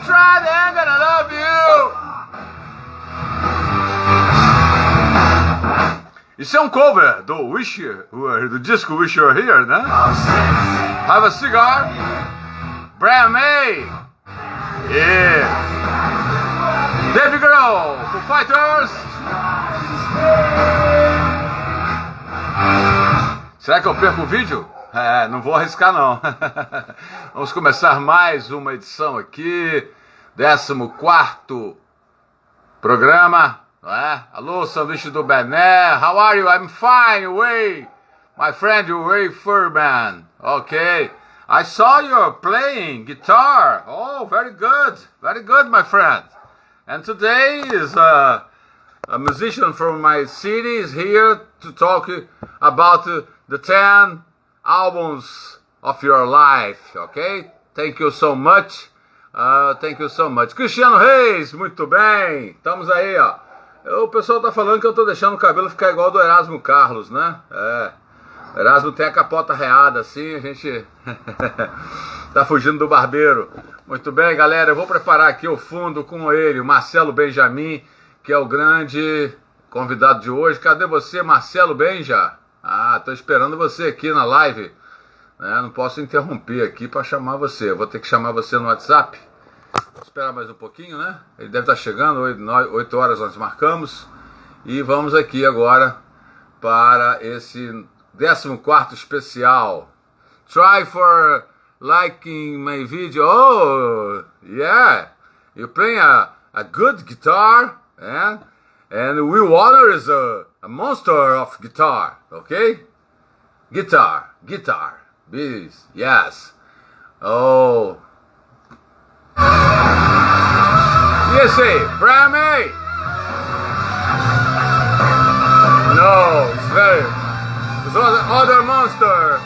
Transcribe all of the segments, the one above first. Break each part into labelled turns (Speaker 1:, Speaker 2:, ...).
Speaker 1: try, they ain't gonna love you. Isso é um cover do Wish, do disco Wish You Were Here, né? Have a Cigar, Brian May, yeah. Dave Grohl, Foo Fighters. Será que eu perco o vídeo? Não vou arriscar não. Vamos começar mais uma edição aqui, 14º programa, não é? Alô, sanduíche do Bené, how are you? I'm fine, Way, my friend Way Furman, okay. I saw you playing guitar, oh, very good, my friend. And today is a musician from my city is here to talk about the 10 albums of your life, okay? Thank you so much. Cristiano Reis, muito bem. Estamos aí, ó. O pessoal tá falando que eu tô deixando o cabelo ficar igual ao do Erasmo Carlos, né? O Erasmo tem a capota reada assim, a gente tá fugindo do barbeiro. Muito bem, galera, eu vou preparar aqui o fundo com ele, o Marcelo Benjamin, que é o grande convidado de hoje. Cadê você, Marcelo Benja? Tô esperando você aqui na live. Não posso interromper aqui para chamar você. Eu vou ter que chamar você no WhatsApp. Vou esperar mais um pouquinho, né? Ele deve estar chegando, 8 horas nós marcamos. E vamos aqui agora para esse 14º especial. Try for liking my video. Oh, yeah. You playing a good guitar, and Will Waller is a monster of guitar, okay? Guitar, yes. Oh. Yes, Brian May. No, it's other monster.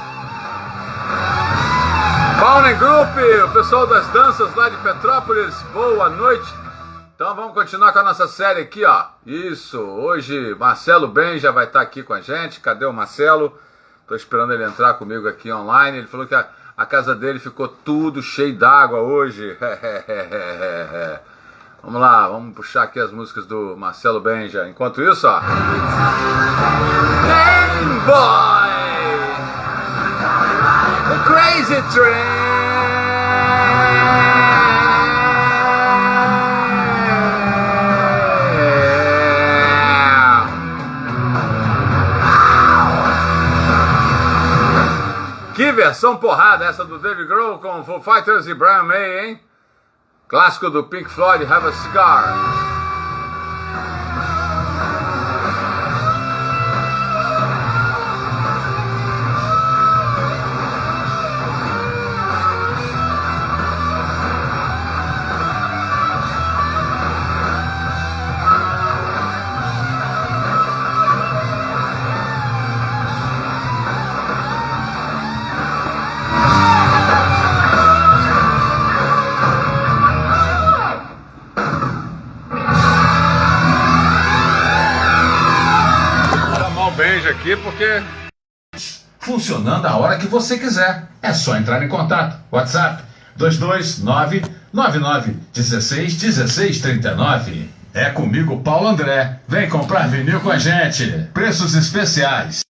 Speaker 1: Fauna Group, o pessoal das danças lá de Petrópolis, boa noite. Então vamos continuar com a nossa série aqui, ó. Isso, hoje Marcelo Benja vai estar aqui com a gente. Cadê o Marcelo? Tô esperando ele entrar comigo aqui online. Ele falou que a casa dele ficou tudo cheio d'água hoje. Vamos lá, vamos puxar aqui as músicas do Marcelo Benja. Enquanto isso, ó. Game Boy! The Crazy Train! Que versão porrada essa do Dave Grohl com Foo Fighters e Brian May, hein? Clássico do Pink Floyd, Have a Cigar. Aqui porque
Speaker 2: funcionando a hora que você quiser. É só entrar em contato. WhatsApp 22999161639. É comigo, Paulo André. Vem comprar vinil com a gente. Preços especiais.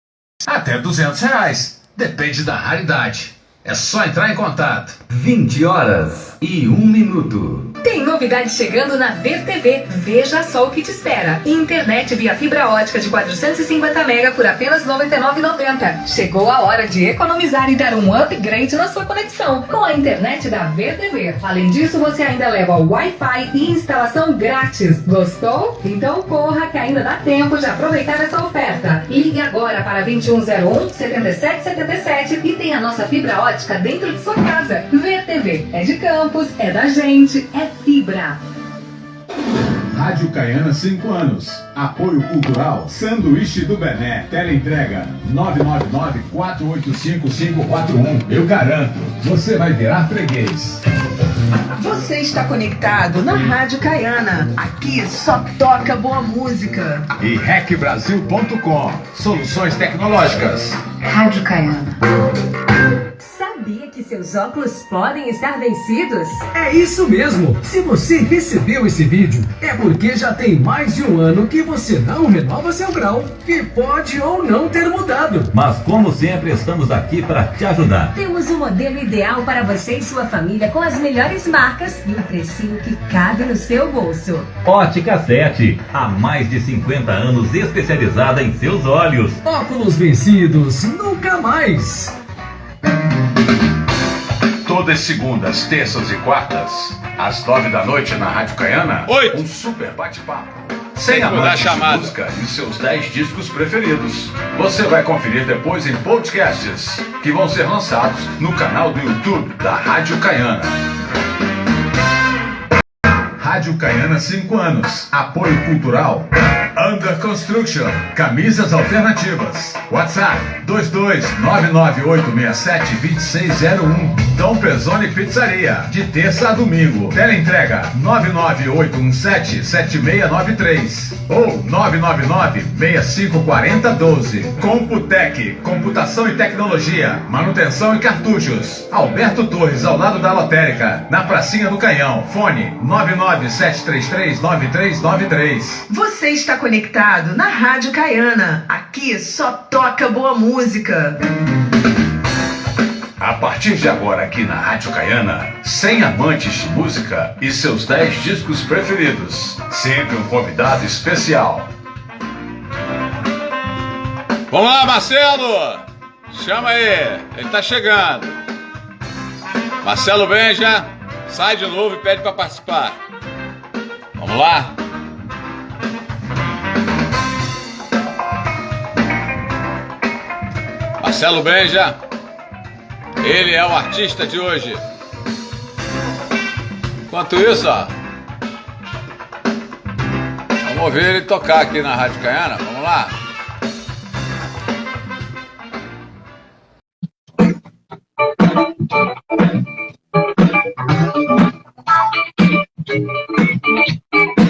Speaker 2: Até R$200. Depende da raridade. É só entrar em contato.
Speaker 3: 20h01. Tem novidade chegando na VTV. Veja só o que te espera. Internet via fibra ótica de 450 MB por apenas R$ 99,90. Chegou a hora de economizar e dar um upgrade na sua conexão com a internet da VTV. Além disso, você ainda leva o Wi-Fi e instalação grátis. Gostou? Então corra que ainda dá tempo de aproveitar essa oferta. Ligue agora para 2101-7777 e tenha a nossa fibra ótica dentro de sua casa. VTV é de campus, é da gente, é fibra.
Speaker 4: Rádio Caiana 5 anos. Apoio Cultural Sanduíche do Bené. Teleentrega 999-485-541. Eu garanto, você vai virar freguês.
Speaker 5: Você está conectado na Rádio Caiana. Aqui só toca boa música.
Speaker 4: E RecBrasil.com. Soluções tecnológicas.
Speaker 3: Rádio Caiana. Sabia que
Speaker 6: que seus óculos podem estar vencidos?
Speaker 7: É isso mesmo! Se você recebeu esse vídeo, é porque já tem mais de um ano que você não renova seu grau, que pode ou não ter mudado.
Speaker 8: Mas como sempre, estamos aqui para te ajudar.
Speaker 6: Temos o modelo ideal para você e sua família com as melhores marcas e um precinho que cabe no seu bolso.
Speaker 8: Ótica 7, há mais de 50 anos especializada em seus olhos.
Speaker 7: Óculos vencidos, nunca mais!
Speaker 2: Todas segundas, terças e quartas, às 9 da noite na Rádio Caiana,
Speaker 1: 8.
Speaker 2: um super bate-papo. Sem
Speaker 1: Mudar a
Speaker 2: amantes de
Speaker 1: chamada.
Speaker 2: música e seus 10 discos preferidos. Você vai conferir depois em podcasts, que vão ser lançados no canal do YouTube da Rádio Caiana. Rádio Caiana 5 anos. Apoio cultural. Under Construction. Camisas alternativas. WhatsApp 22-99867-2601. Dom Pezzoni Pizzaria. De terça a domingo. Teleentrega 99817-7693 ou 999-6540-12. Computec. Computação e tecnologia. Manutenção e cartuchos. Alberto Torres, ao lado da lotérica. Na Pracinha do Canhão. Fone 997339393.
Speaker 5: Você está conectado na Rádio Caiana. Aqui só toca boa música.
Speaker 2: A partir de agora aqui na Rádio Caiana, 100 amantes de música e seus 10 discos preferidos. Sempre um convidado especial.
Speaker 1: Vamos lá, Marcelo! Chama aí, ele tá chegando. Marcelo Benja, sai de novo e pede para participar. Vamos lá? Marcelo Benja, ele é o artista de hoje. Enquanto isso, ó, vamos ver ele tocar aqui na Rádio Caiana. Vamos lá?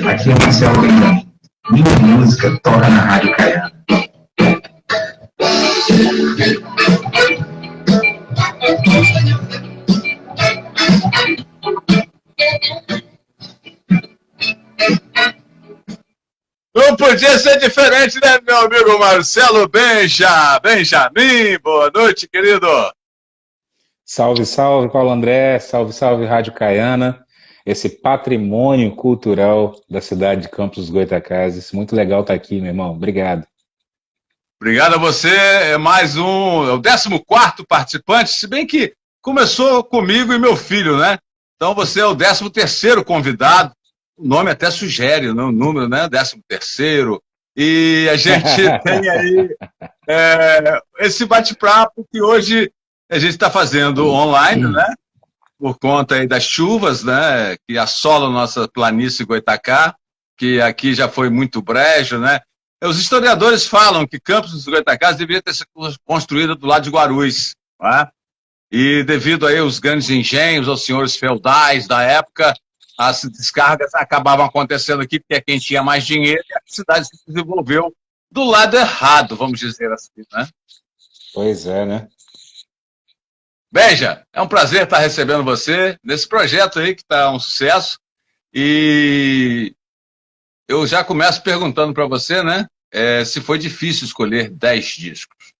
Speaker 9: Aqui é o Marcelo Benjamin. Minha música toca na Rádio Caiana.
Speaker 1: Não podia ser diferente, né, meu amigo Marcelo Benjamin, boa noite, querido.
Speaker 10: Salve, salve, Paulo André, salve, salve, Rádio Caiana, esse patrimônio cultural da cidade de Campos dos Goytacazes. Muito legal estar aqui, meu irmão, obrigado.
Speaker 1: Obrigado a você, é mais um, é o 14º participante, se bem que começou comigo e meu filho, né? Então você é o 13º convidado, o nome até sugere, né? O número, né? 13º, e a gente tem aí esse bate-papo que hoje a gente está fazendo online, né? Por conta aí das chuvas, né? Que assolam nossa planície Goitacá, que aqui já foi muito brejo, né? Os historiadores falam que Campos dos Goytacazes deveria ter sido construída do lado de Guarulhos, né? E devido aí aos grandes engenhos, aos senhores feudais da época, as descargas acabavam acontecendo aqui porque é quem tinha mais dinheiro e a cidade se desenvolveu do lado errado, vamos dizer assim, né?
Speaker 10: Pois é, né?
Speaker 1: Benja, é um prazer estar recebendo você nesse projeto aí que está um sucesso. E eu já começo perguntando para você, né? Se foi difícil escolher 10 discos.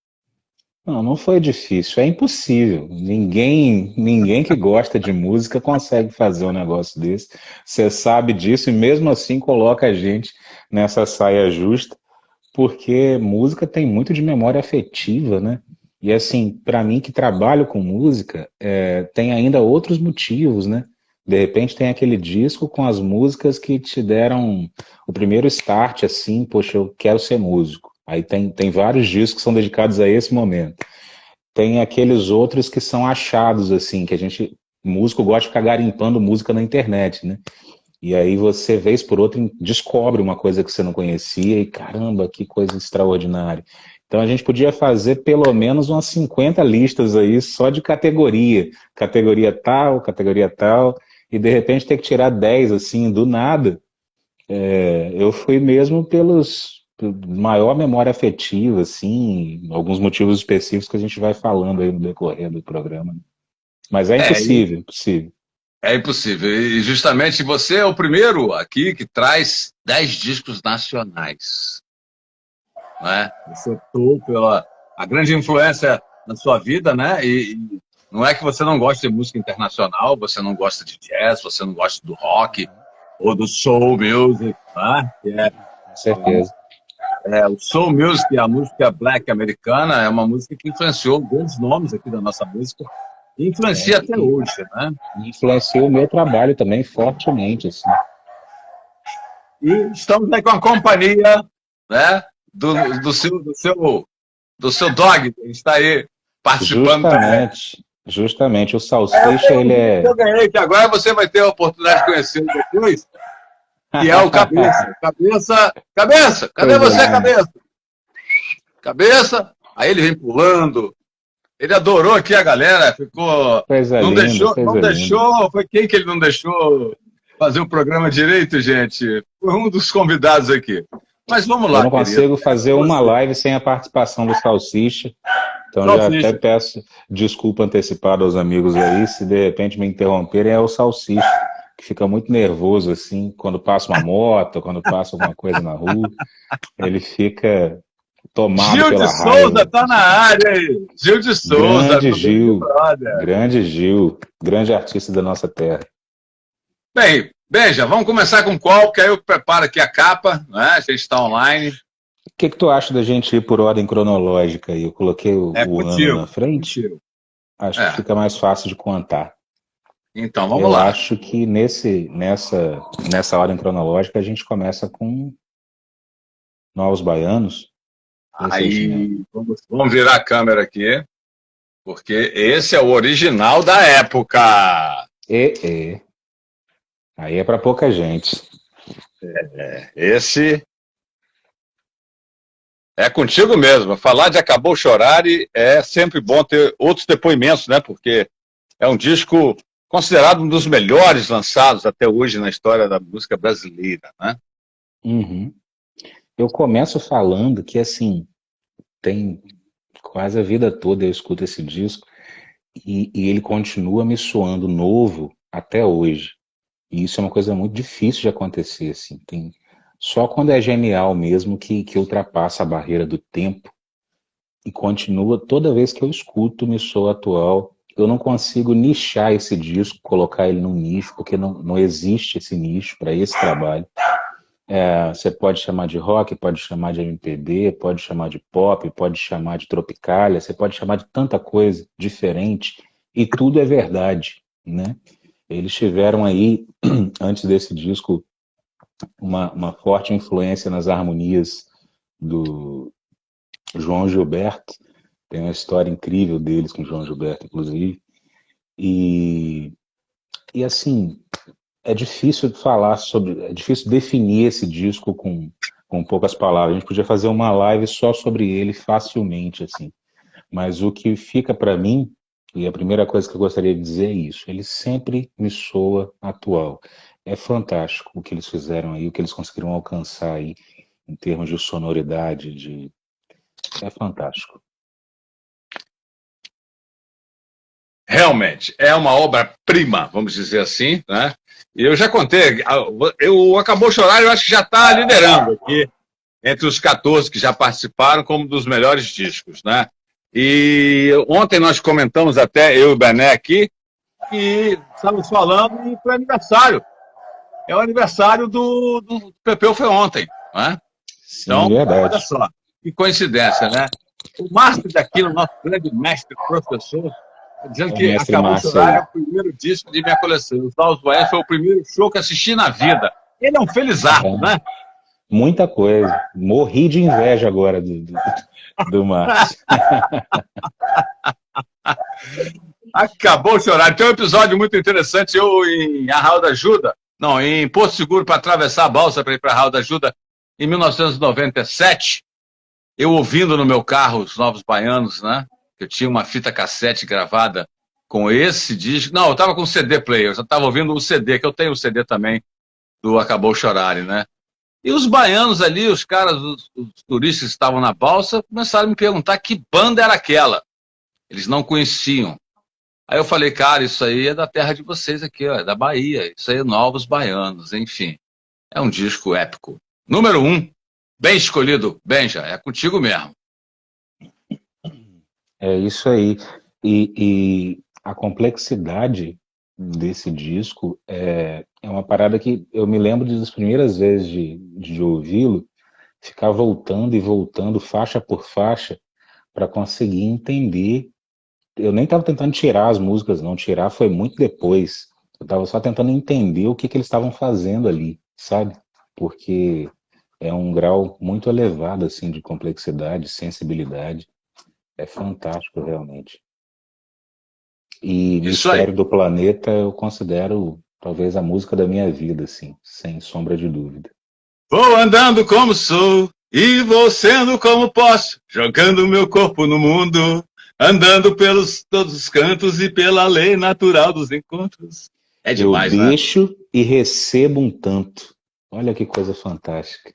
Speaker 10: Não, não foi difícil, é impossível. Ninguém que gosta de música consegue fazer um negócio desse. Você sabe disso e mesmo assim coloca a gente nessa saia justa, porque música tem muito de memória afetiva, né? E assim, para mim que trabalho com música, tem ainda outros motivos, né? De repente tem aquele disco com as músicas que te deram o primeiro start, assim, poxa, eu quero ser músico. Aí tem vários discos que são dedicados a esse momento. Tem aqueles outros que são achados, assim, que músico gosta de ficar garimpando música na internet, né? E aí você, vez por outra, descobre uma coisa que você não conhecia e caramba, que coisa extraordinária. Então a gente podia fazer pelo menos umas 50 listas aí só de categoria. Categoria tal, e de repente ter que tirar 10, assim, do nada. Eu fui mesmo pelo maior memória afetiva, assim, alguns motivos específicos que a gente vai falando aí no decorrer do programa. Mas é impossível, impossível.
Speaker 1: É impossível. E justamente você é o primeiro aqui que traz 10 discos nacionais. Não é? Você optou pela a grande influência na sua vida, né? E não é que você não gosta de música internacional, você não gosta de jazz, você não gosta do rock ou do soul music, né?
Speaker 10: Com certeza.
Speaker 1: O soul music, a música black americana, é uma música que influenciou grandes nomes aqui da nossa música. E influencia até hoje, né?
Speaker 10: Influenciou o meu trabalho também fortemente, assim.
Speaker 1: E estamos aí com a companhia, né, do seu dog, que está aí participando também.
Speaker 10: Justamente. O Salsicha, ele é...
Speaker 1: Eu ganhei, que agora você vai ter a oportunidade de conhecê-lo depois, que é o Cabeça. Cabeça! Cadê você, Cabeça? Cabeça! Aí ele vem pulando. Ele adorou aqui a galera, ficou... Não deixou... Foi quem que ele não deixou fazer o programa direito, gente? Foi um dos convidados aqui. Mas vamos lá,
Speaker 10: eu não consigo fazer uma live sem a participação do Salsicha. Então já até peço desculpa antecipada aos amigos aí, se de repente me interromperem, é o Salsicha, que fica muito nervoso assim, quando passa uma moto, quando passa alguma coisa na rua, ele fica... tomado
Speaker 1: Gil
Speaker 10: pela
Speaker 1: de Souza tá na área aí. Gil de Souza.
Speaker 10: Grande Gil, grande artista da nossa terra.
Speaker 1: Bem, Benja, vamos começar com qual? Porque aí eu preparo aqui a capa, né? A gente está online.
Speaker 10: O que tu acha da gente ir por ordem cronológica aí? Eu coloquei o ano na frente. Acho que fica mais fácil de contar.
Speaker 1: Então, vamos lá.
Speaker 10: Eu acho que nessa ordem cronológica a gente começa com Novos Baianos.
Speaker 1: Aí, vamos virar a câmera aqui, porque esse é o original da época.
Speaker 10: Aí é para pouca gente.
Speaker 1: Esse é contigo mesmo. Falar de Acabou Chorar é sempre bom ter outros depoimentos, né? Porque é um disco considerado um dos melhores lançados até hoje na história da música brasileira, né?
Speaker 10: Uhum. Eu começo falando que, assim, tem quase a vida toda eu escuto esse disco e ele continua me soando novo até hoje. E isso é uma coisa muito difícil de acontecer, assim. Só quando é genial mesmo que ultrapassa a barreira do tempo e continua, toda vez que eu escuto, me soa atual. Eu não consigo nichar esse disco, colocar ele num nicho, porque não existe esse nicho para esse trabalho. Você pode chamar de rock, pode chamar de MPB, pode chamar de pop, pode chamar de tropicália, você pode chamar de tanta coisa diferente, e tudo é verdade, né? Eles tiveram aí, antes desse disco, uma forte influência nas harmonias do João Gilberto. Tem uma história incrível deles com o João Gilberto, inclusive. E assim, é difícil falar é difícil definir esse disco com poucas palavras. A gente podia fazer uma live só sobre ele facilmente, assim. Mas o que fica para mim, e a primeira coisa que eu gostaria de dizer é isso, ele sempre me soa atual. É fantástico o que eles fizeram aí, o que eles conseguiram alcançar aí, em termos de sonoridade, é fantástico.
Speaker 1: Realmente, é uma obra-prima, vamos dizer assim, né? E eu já contei, o Acabou Chorar, eu acho que já está liderando aqui, entre os 14 que já participaram, como um dos melhores discos, né? E ontem nós comentamos até, eu e o Bené aqui, que estávamos falando e foi aniversário. É o aniversário do Pepeu, foi ontem, né? Então, olha só, que coincidência, né? O Márcio daquilo, nosso grande mestre, professor, dizendo que Acabou Chorar é o primeiro disco de minha coleção. Os Novos Baianos foi o primeiro show que assisti na vida. Ele é um felizardo, né?
Speaker 10: Muita coisa. Morri de inveja agora do Márcio.
Speaker 1: Acabou Chorar. Tem um episódio muito interessante. Eu em Arraial da Ajuda, em Porto Seguro, para atravessar a balsa para ir para Arraial da Ajuda, em 1997, eu ouvindo no meu carro os Novos Baianos, né? Eu tinha uma fita cassete gravada com esse disco. Não, eu estava com um CD player, eu já estava ouvindo o CD, que eu tenho o CD também, do Acabou Chorar, né? E os baianos ali, os caras, os turistas que estavam na balsa, começaram a me perguntar que banda era aquela. Eles não conheciam. Aí eu falei, cara, isso aí é da terra de vocês aqui, ó, é da Bahia, isso aí é Novos Baianos, enfim. É um disco épico. Número 1, bem escolhido, Benja, é contigo mesmo.
Speaker 10: É isso aí. E a complexidade desse disco é uma parada que eu me lembro das primeiras vezes de ouvi-lo, ficar voltando e voltando faixa por faixa para conseguir entender. Eu nem estava tentando tirar as músicas, não. Tirar foi muito depois. Eu estava só tentando entender o que eles estavam fazendo ali, sabe? Porque é um grau muito elevado, assim, de complexidade, sensibilidade. É fantástico, realmente. E
Speaker 1: Isso aí.
Speaker 10: Mistério do Planeta eu considero talvez a música da minha vida, assim, sem sombra de dúvida.
Speaker 1: Vou andando como sou e vou sendo como posso, jogando meu corpo no mundo, andando pelos todos os cantos e pela lei natural dos encontros. É demais,
Speaker 10: eu
Speaker 1: né?
Speaker 10: deixo e recebo um tanto. Olha que coisa fantástica.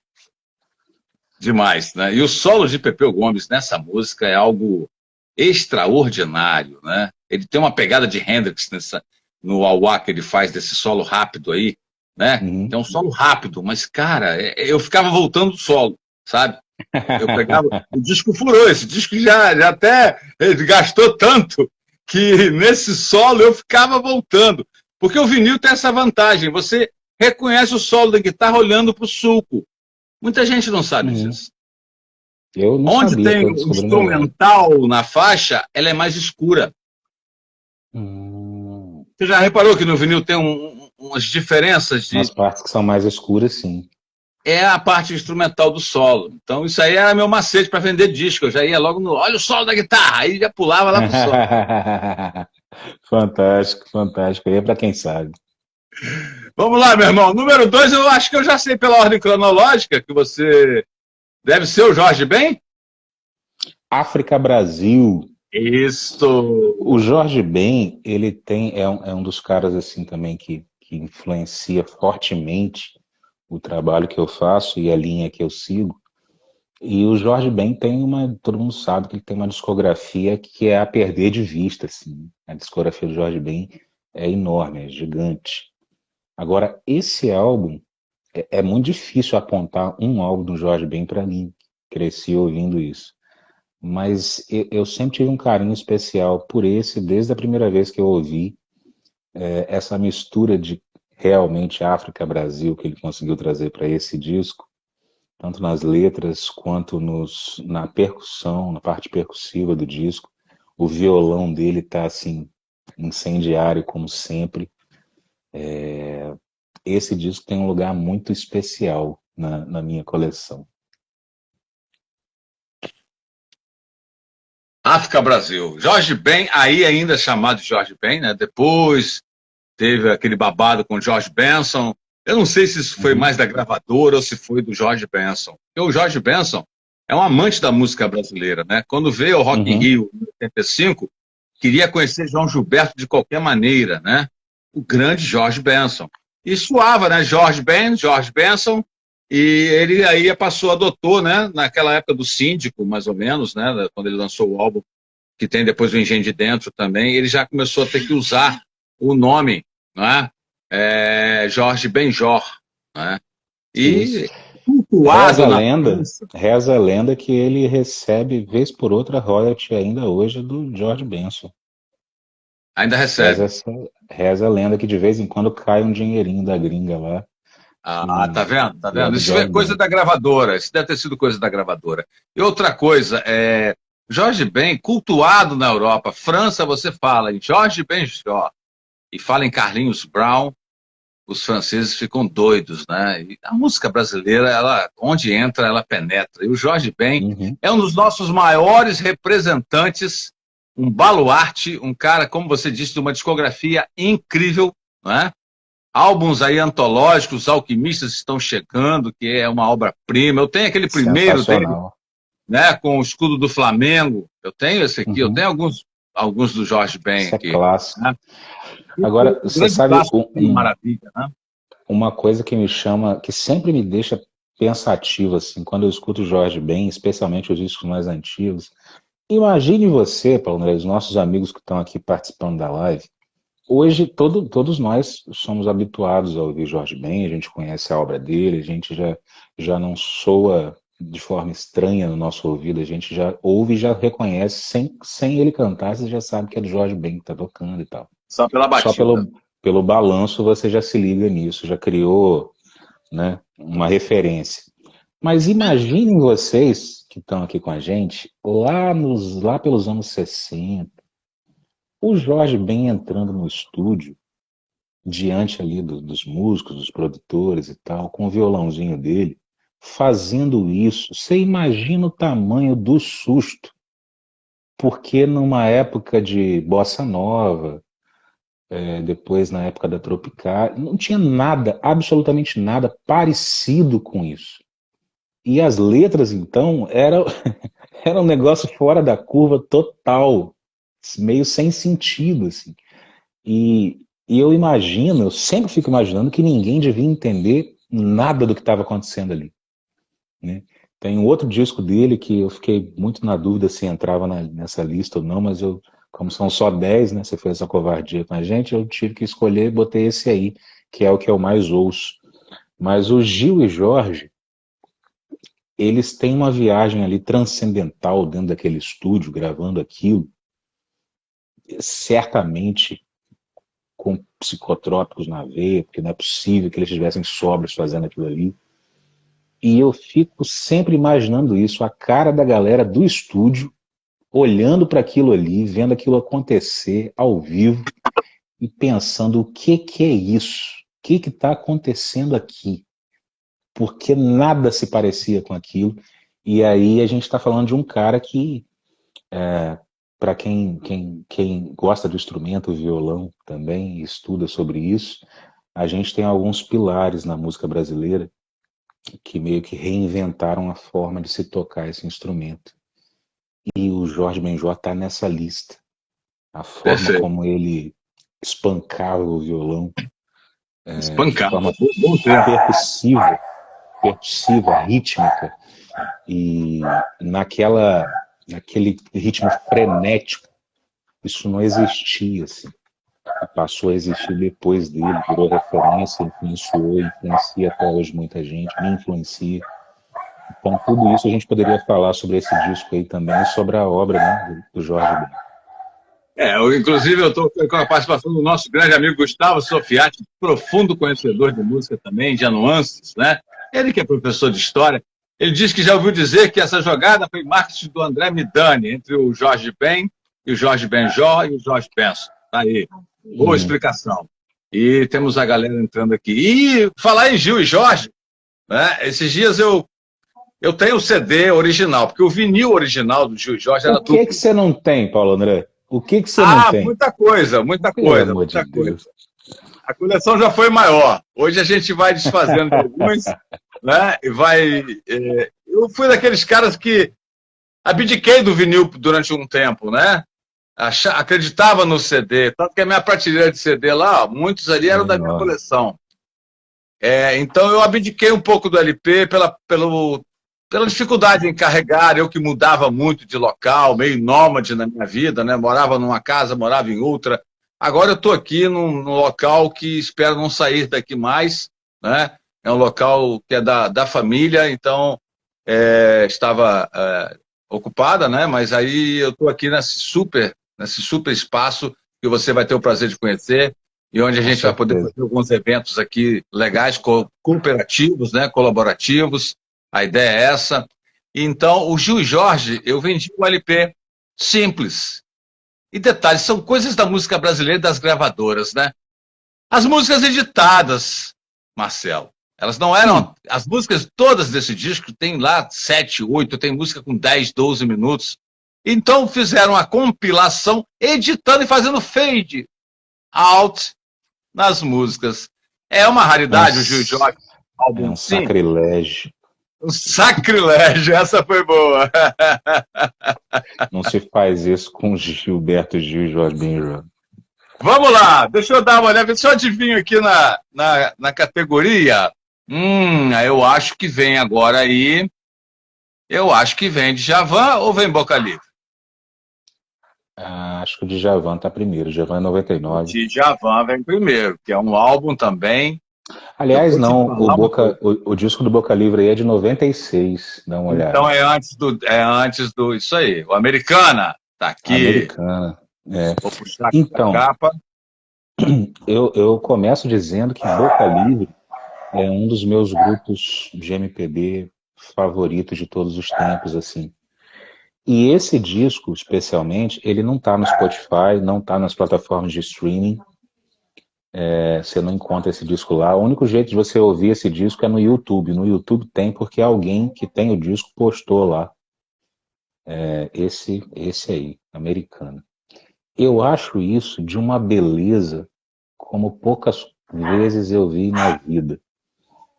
Speaker 1: Demais, né? E o solo de Pepeu Gomes nessa música é algo extraordinário, né? Ele tem uma pegada de Hendrix no auá que ele faz desse solo rápido aí, né? É um solo rápido, mas, cara, eu ficava voltando do solo, sabe? Eu pegava, o disco furou, esse disco já até ele gastou tanto que nesse solo eu ficava voltando. Porque o vinil tem essa vantagem, você reconhece o solo da guitarra olhando para o sulco. Muita gente não sabe disso.
Speaker 10: Eu não
Speaker 1: Onde
Speaker 10: sabia,
Speaker 1: tem o instrumental na faixa, ela é mais escura. Você já reparou que no vinil tem umas diferenças?
Speaker 10: As partes que são mais escuras, sim.
Speaker 1: É a parte instrumental do solo. Então isso aí era meu macete para vender disco. Eu já ia logo no... Olha o solo da guitarra! Aí já pulava lá pro solo.
Speaker 10: Fantástico, fantástico. Aí é para quem sabe.
Speaker 1: Vamos lá, meu irmão. Número 2, eu acho que eu já sei pela ordem cronológica que você deve ser o Jorge Ben?
Speaker 10: África Brasil.
Speaker 1: Isso.
Speaker 10: O Jorge Ben, ele é um dos caras assim também que influencia fortemente o trabalho que eu faço e a linha que eu sigo. E o Jorge Ben todo mundo sabe que ele tem uma discografia que é a perder de vista, assim. A discografia do Jorge Ben é enorme, é gigante. Agora, esse álbum, é muito difícil apontar um álbum do Jorge Ben para mim. Cresci ouvindo isso. Mas eu sempre tive um carinho especial por esse, desde a primeira vez que eu ouvi essa mistura de realmente África-Brasil que ele conseguiu trazer para esse disco, tanto nas letras quanto na percussão, na parte percussiva do disco. O violão dele tá assim, incendiário como sempre. Esse disco tem um lugar muito especial na minha coleção.
Speaker 1: África Brasil. Jorge Ben, aí ainda chamado de Jorge Ben, né? Depois teve aquele babado com George Benson. Eu não sei se isso foi mais da gravadora ou se foi do George Benson. Porque o George Benson é um amante da música brasileira, né? Quando veio ao Rock in Rio em 85, queria conhecer João Gilberto de qualquer maneira, né? O grande George Benson. E suava, né? George Benson, e ele aí adotou, né? Naquela época do Síndico, mais ou menos, né? Quando ele lançou o álbum, que tem depois o Engenho de Dentro também, ele já começou a ter que usar o nome, né? Jorge Benjor, né? E cultuado
Speaker 10: reza a lenda que ele recebe, vez por outra, royalty ainda hoje do George Benson.
Speaker 1: Ainda recebe.
Speaker 10: Reza a lenda que de vez em quando cai um dinheirinho da gringa lá.
Speaker 1: Tá vendo? Tá vendo? Isso é coisa da gravadora. Isso deve ter sido coisa da gravadora. E outra coisa, Jorge Ben, cultuado na Europa. França, você fala em Jorge Benjor e fala em Carlinhos Brown, os franceses ficam doidos, né? E a música brasileira, onde entra, ela penetra. E o Jorge Ben é um dos nossos maiores representantes, um baluarte, um cara, como você disse, de uma discografia incrível, né? Álbuns aí antológicos, Os Alquimistas Estão Chegando, que é uma obra-prima. Eu tenho aquele primeiro dele, né, com o escudo do Flamengo. Eu tenho esse aqui, eu tenho alguns do Jorge Ben aqui.
Speaker 10: É clássico.
Speaker 1: Né?
Speaker 10: Agora, você sabe
Speaker 1: maravilha, né?
Speaker 10: Uma coisa que me chama, que sempre me deixa pensativo, assim, quando eu escuto o Jorge Ben, especialmente os discos mais antigos, Imagine você, Paulo André, os nossos amigos que estão aqui participando da live. Hoje, todos nós somos habituados a ouvir Jorge Ben, a gente conhece a obra dele, a gente já não soa de forma estranha no nosso ouvido, a gente já ouve e já reconhece, sem ele cantar, você já sabe que é do Jorge Ben que está tocando e tal.
Speaker 1: Só pela batida.
Speaker 10: Só pelo balanço você já se liga nisso, já criou, né, uma referência. Mas imaginem vocês que estão aqui com a gente, lá pelos anos 60, o Jorge Ben entrando no estúdio, diante ali dos músicos, dos produtores e tal, com o violãozinho dele, fazendo isso. Você imagina o tamanho do susto, porque numa época de bossa nova, depois na época da Tropical, não tinha nada, absolutamente nada parecido com isso. E as letras, então, era um negócio fora da curva total, meio sem sentido, assim. E eu sempre fico imaginando que ninguém devia entender nada do que estava acontecendo ali, né? Tem um outro disco dele que eu fiquei muito na dúvida se entrava nessa lista ou não, mas como são só 10, né, você fez essa covardia com a gente, eu tive que escolher e botei esse aí, que é o que eu mais ouço. Mas o Gil e Jorge, eles têm uma viagem ali transcendental dentro daquele estúdio, gravando aquilo, certamente com psicotrópicos na veia, porque não é possível que eles estivessem sóbrios fazendo aquilo ali. E eu fico sempre imaginando isso, a cara da galera do estúdio, olhando para aquilo ali, vendo aquilo acontecer ao vivo, e pensando, o que é isso? O que está acontecendo aqui? Porque nada se parecia com aquilo. E aí a gente está falando de um cara que, para quem gosta do instrumento, o violão também, estuda sobre isso, a gente tem alguns pilares na música brasileira que meio que reinventaram a forma de se tocar esse instrumento. E o Jorge Benjor está nessa lista. A forma como ele espancava o violão, de forma percussiva, rítmica, e naquele ritmo frenético, isso não existia, assim. Passou a existir depois dele, virou referência, influencia até hoje muita gente, me influencia. Então tudo isso a gente poderia falar sobre esse disco aí também, sobre a obra, né, do Jorge Ben.
Speaker 1: Inclusive eu estou com a participação do nosso grande amigo Gustavo Sofiati, profundo conhecedor de música também, de nuances, né? Ele que é professor de história, ele diz que já ouviu dizer que essa jogada foi marketing do André Midani, entre o Jorge Ben e o Jorge Benjor e o Jorge Benson. Tá aí, boa explicação. E temos a galera entrando aqui. E falar em Gil e Jorge, né? Esses dias eu tenho o CD original, porque o vinil original do Gil e Jorge era tudo.
Speaker 10: O que você não tem, Paulo André? O que você não tem?
Speaker 1: Muita coisa. A coleção já foi maior. Hoje a gente vai desfazendo alguns, né? Eu fui daqueles caras que abdiquei do vinil durante um tempo, né? Acreditava no CD, tanto que a minha prateleira de CD lá, muitos ali eram da minha coleção. Então eu abdiquei um pouco do LP pela dificuldade em carregar, eu que mudava muito de local, meio nômade na minha vida, né? Morava numa casa, morava em outra. Agora eu estou aqui num local que espero não sair daqui mais, né? É um local que é da família, então estava ocupada, né? Mas aí eu estou aqui nesse super espaço que você vai ter o prazer de conhecer e onde a gente vai poder fazer alguns eventos aqui legais, cooperativos, né? Colaborativos. A ideia é essa. Então, o Gil e Jorge, eu vendi um LP simples. E detalhes, são coisas da música brasileira e das gravadoras, né? As músicas editadas, Marcelo, elas não eram... As músicas todas desse disco tem lá 7, 8, tem música com 10, 12 minutos. Então fizeram a compilação, editando e fazendo fade out nas músicas. É uma raridade o Gil e Jorge.
Speaker 10: É um sacrilégio.
Speaker 1: Um sacrilégio, essa foi boa.
Speaker 10: Não se faz isso com Gilberto Gil e Jorge Benjor.
Speaker 1: Vamos lá, deixa eu dar uma olhada, deixa eu adivinho aqui na categoria. Eu acho que vem agora aí. Eu acho que vem Djavan ou vem Boca Livre?
Speaker 10: Acho que o Djavan tá primeiro, o Djavan é 99.
Speaker 1: Djavan vem primeiro, que é um álbum também.
Speaker 10: Aliás,
Speaker 1: Eu vou te
Speaker 10: não,
Speaker 1: falar uma coisa.
Speaker 10: o disco do Boca Livre aí é de 96, dá uma olhada.
Speaker 1: Então é antes do isso aí. O Americana tá aqui.
Speaker 10: Americana, é.
Speaker 1: Vou puxar
Speaker 10: Então,
Speaker 1: a capa.
Speaker 10: eu começo dizendo que Boca Livre é um dos meus grupos de MPB favoritos de todos os tempos, assim. E esse disco, especialmente, ele não tá no Spotify, não tá nas plataformas de streaming. Você não encontra esse disco lá. O único jeito de você ouvir esse disco é no YouTube. No YouTube tem, porque alguém que tem o disco postou lá. Esse aí, Americana. Eu acho isso de uma beleza como poucas vezes eu vi na vida.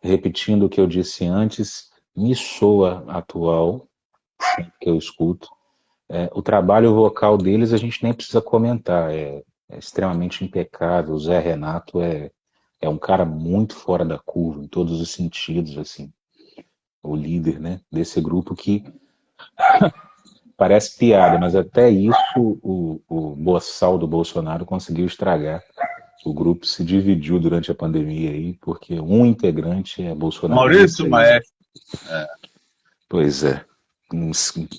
Speaker 10: Repetindo o que eu disse antes, me soa atual, sempre que eu escuto. O trabalho vocal deles a gente nem precisa comentar, é extremamente impecável. O Zé Renato é um cara muito fora da curva, em todos os sentidos, assim. O líder, né, desse grupo que parece piada, mas até isso o boçal do Bolsonaro conseguiu estragar. O grupo se dividiu durante a pandemia aí, porque um integrante é Bolsonaro.
Speaker 1: Maurício Maestro.
Speaker 10: Pois é. Um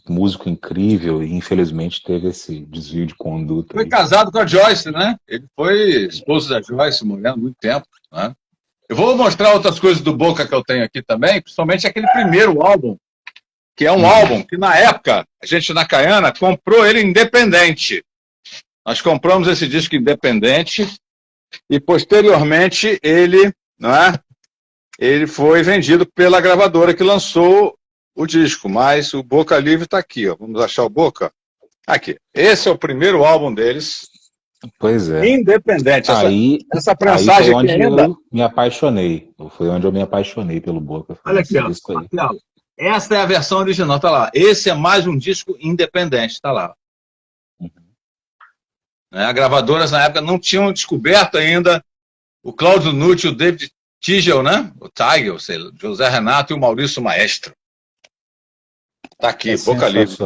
Speaker 10: músico incrível e infelizmente teve esse desvio de conduta.
Speaker 1: Foi casado com a Joyce, né? Ele foi esposo da Joyce, morrendo há muito tempo, né? Eu vou mostrar outras coisas do Boca que eu tenho aqui também, principalmente aquele primeiro álbum, que é um álbum que na época, a gente na Caiana comprou ele independente. Nós compramos esse disco independente e posteriormente ele foi vendido pela gravadora que lançou o disco, mas o Boca Livre está aqui, ó. Vamos achar o Boca? Aqui. Esse é o primeiro álbum deles.
Speaker 10: Pois é.
Speaker 1: Independente. Essa
Speaker 10: prensagem foi onde eu me apaixonei. Foi onde eu me apaixonei pelo Boca.
Speaker 1: Olha aqui, ó. Essa é a versão original, tá lá. Esse é mais um disco independente, tá lá. As gravadoras na época não tinham descoberto ainda o Cláudio Nucci, o David Tigel, né? O Tigel, José Renato e o Maurício Maestro. Tá aqui, Boca Livre.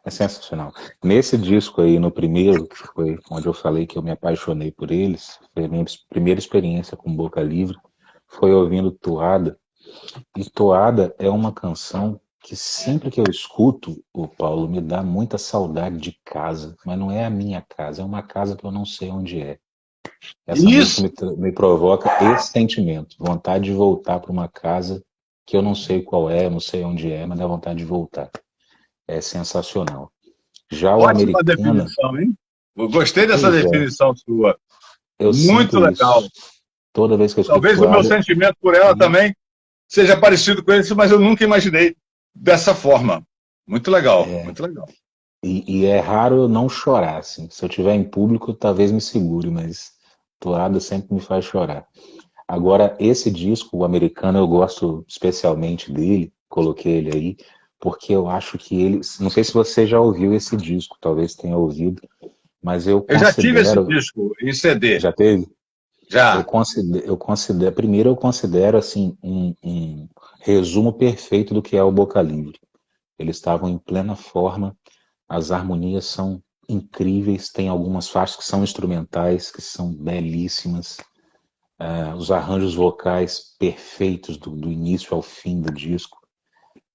Speaker 10: É sensacional. Nesse disco aí, no primeiro, que foi onde eu falei que eu me apaixonei por eles, foi a minha primeira experiência com Boca Livre, foi ouvindo Toada. E Toada é uma canção que sempre que eu escuto, o Paulo, me dá muita saudade de casa, mas não é a minha casa, é uma casa que eu não sei onde é. Essa música me provoca esse sentimento, vontade de voltar para uma casa que eu não sei qual é, não sei onde é, mas dá vontade de voltar. É sensacional. Já o
Speaker 1: Ótima
Speaker 10: Americana...
Speaker 1: definição, hein? Eu gostei dessa definição sua. Muito legal.
Speaker 10: Toda vez que eu escuto
Speaker 1: Talvez o meu sentimento por ela também seja parecido com esse, mas eu nunca imaginei dessa forma. Muito legal, muito legal.
Speaker 10: E é raro eu não chorar, assim. Se eu estiver em público, talvez me segure, mas Toada sempre me faz chorar. Agora, esse disco, o Americano, eu gosto especialmente dele, coloquei ele aí, porque eu acho que ele... Não sei se você já ouviu esse disco, talvez tenha ouvido, mas eu
Speaker 1: já tive esse disco em CD.
Speaker 10: Já teve?
Speaker 1: Já.
Speaker 10: Primeiro eu considero assim, um resumo perfeito do que é o Boca Livre. Eles estavam em plena forma, as harmonias são incríveis, tem algumas faixas que são instrumentais, que são belíssimas, os arranjos vocais perfeitos do início ao fim do disco.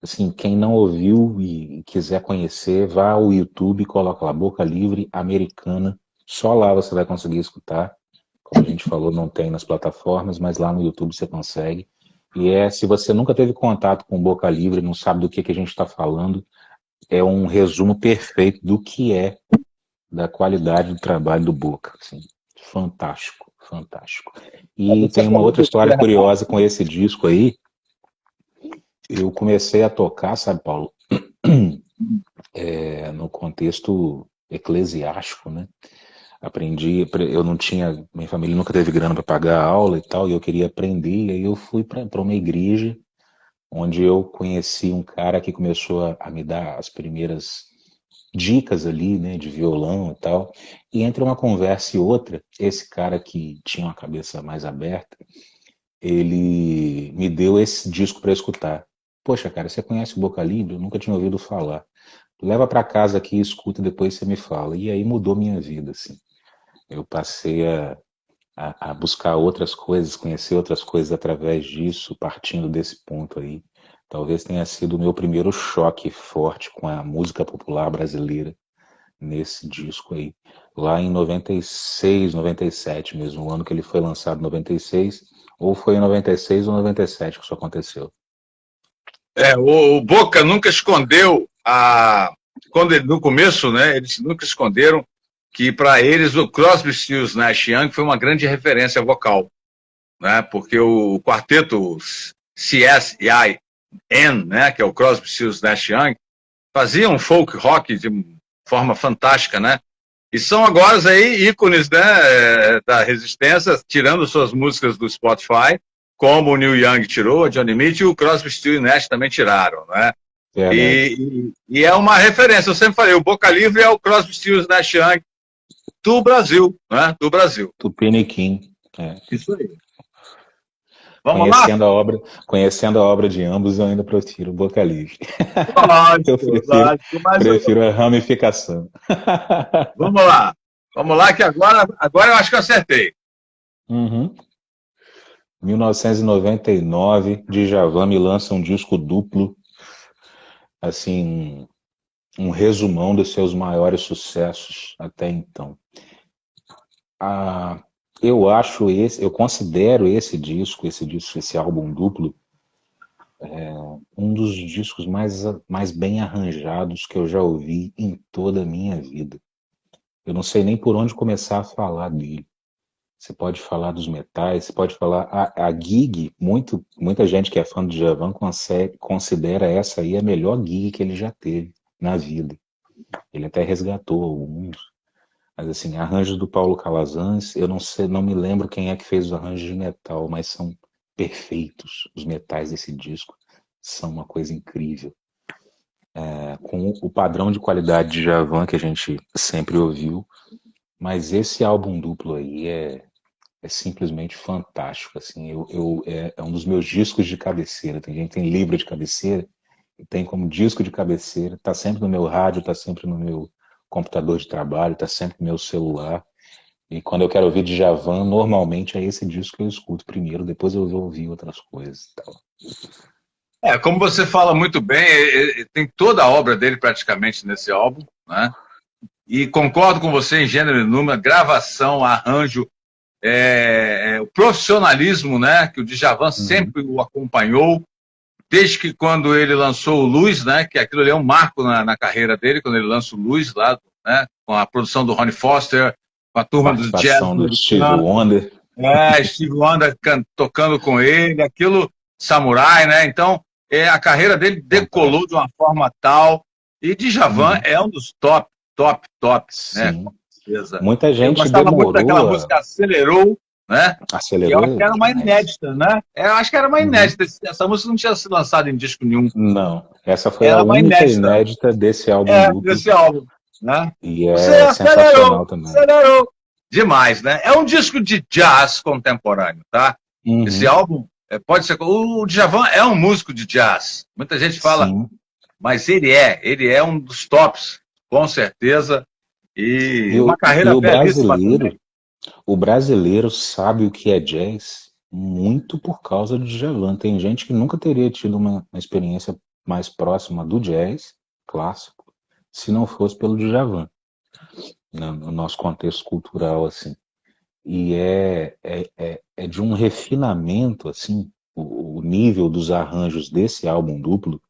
Speaker 10: Assim, quem não ouviu e quiser conhecer, vá ao YouTube e coloca lá Boca Livre Americana, só lá você vai conseguir escutar. Como a gente falou, não tem nas plataformas, mas lá no YouTube você consegue. E se você nunca teve contato com Boca Livre, não sabe do que a gente está falando, é um resumo perfeito do que é, da qualidade do trabalho do Boca. Assim, fantástico, fantástico. E tem uma outra história curiosa com esse disco aí. Eu comecei a tocar, sabe, Paulo, no contexto eclesiástico, né? Aprendi, eu não tinha, minha família nunca teve grana para pagar a aula e tal, e eu queria aprender, e aí eu fui para uma igreja, onde eu conheci um cara que começou a me dar as primeiras dicas ali, né, de violão e tal, e entre uma conversa e outra, esse cara que tinha uma cabeça mais aberta, ele me deu esse disco para escutar. Poxa, cara, você conhece o Boca Livre? Eu nunca tinha ouvido falar. leva para casa aqui, escuta e depois você me fala. E aí mudou minha vida, assim. Eu passei a buscar outras coisas, conhecer outras coisas através disso, partindo desse ponto aí. Talvez tenha sido o meu primeiro choque forte com a música popular brasileira nesse disco aí. Lá em 96, 97 mesmo, o ano que ele foi lançado, 96, ou foi em 96 ou 97 que isso aconteceu.
Speaker 1: O Boca nunca escondeu no começo, né? Eles nunca esconderam que para eles o Crosby, Stills, Nash Young foi uma grande referência vocal, né? Porque o quarteto CSIN, né? Que é o Crosby, Stills, Nash Young, fazia um folk rock de forma fantástica, né? E são agora aí ícones, né, da resistência, tirando suas músicas do Spotify, como o Neil Young tirou, a Johnny Mitchell e o Crosby, Stills e Nash também tiraram, né? E é uma referência, eu sempre falei, o Boca Livre é o Crosby, Stills e Nash Young do Brasil, né? Do Brasil.
Speaker 10: Tupiniquim.
Speaker 1: Isso aí. Vamos
Speaker 10: Conhecendo a obra de ambos, eu ainda prefiro o Boca Livre.
Speaker 1: Lógico,
Speaker 10: prefiro a ramificação.
Speaker 1: Vamos lá que agora eu acho que eu acertei.
Speaker 10: 1999, Djavan me lança um disco duplo, assim, um resumão dos seus maiores sucessos até então. Eu considero esse álbum duplo, um dos discos mais bem arranjados que eu já ouvi em toda a minha vida. Eu não sei nem por onde começar a falar dele. Você pode falar dos metais, você pode falar... A gig, muita gente que é fã do Djavan considera essa aí a melhor gig que ele já teve na vida. Ele até resgatou alguns. Mas assim, arranjos do Paulo Calazans, eu não me lembro quem é que fez os arranjos de metal, mas são perfeitos. Os metais desse disco são uma coisa incrível. Com o padrão de qualidade de Djavan que a gente sempre ouviu, mas esse álbum duplo aí é simplesmente fantástico. Assim, é um dos meus discos de cabeceira. Tem gente que tem livro de cabeceira e tem como disco de cabeceira. Está sempre no meu rádio, está sempre no meu computador de trabalho, está sempre no meu celular. E quando eu quero ouvir Djavan, normalmente é esse disco que eu escuto primeiro, depois eu vou ouvir outras coisas e tal.
Speaker 1: Como você fala muito bem, tem toda a obra dele praticamente nesse álbum, né? E concordo com você em gênero e número, gravação, arranjo, o profissionalismo, né? Que o Djavan sempre o acompanhou, desde que quando ele lançou o Luz, né? Que aquilo ali é um marco na carreira dele, quando ele lança o Luz lá, né? Com a produção do Ronnie Foster, com a turma do jazz.
Speaker 10: Do Steve Wonder.
Speaker 1: Steve Wonder tocando com ele, aquilo, Samurai, né? Então, a carreira dele decolou de uma forma tal, e Djavan é um dos top, né? Com certeza.
Speaker 10: Muita gente
Speaker 1: eu gostava
Speaker 10: demorou.
Speaker 1: Muito daquela música Acelerou, né?
Speaker 10: Acelerou.
Speaker 1: Que era uma inédita, né? Eu acho que era uma inédita. Essa música não tinha sido lançada em disco nenhum.
Speaker 10: Não, essa foi a única inédita desse álbum.
Speaker 1: Desse álbum, né?
Speaker 10: E sensacional também.
Speaker 1: Acelerou. Demais, né? É um disco de jazz contemporâneo, tá? Esse álbum pode ser... O Djavan é um músico de jazz. Muita gente fala, mas ele é um dos tops, com certeza. E uma carreira belíssima também.
Speaker 10: O brasileiro sabe o que é jazz muito por causa do Djavan. Tem gente que nunca teria tido uma experiência mais próxima do jazz clássico se não fosse pelo Djavan, no nosso contexto cultural, assim. E é de um refinamento, assim, o nível dos arranjos desse álbum duplo,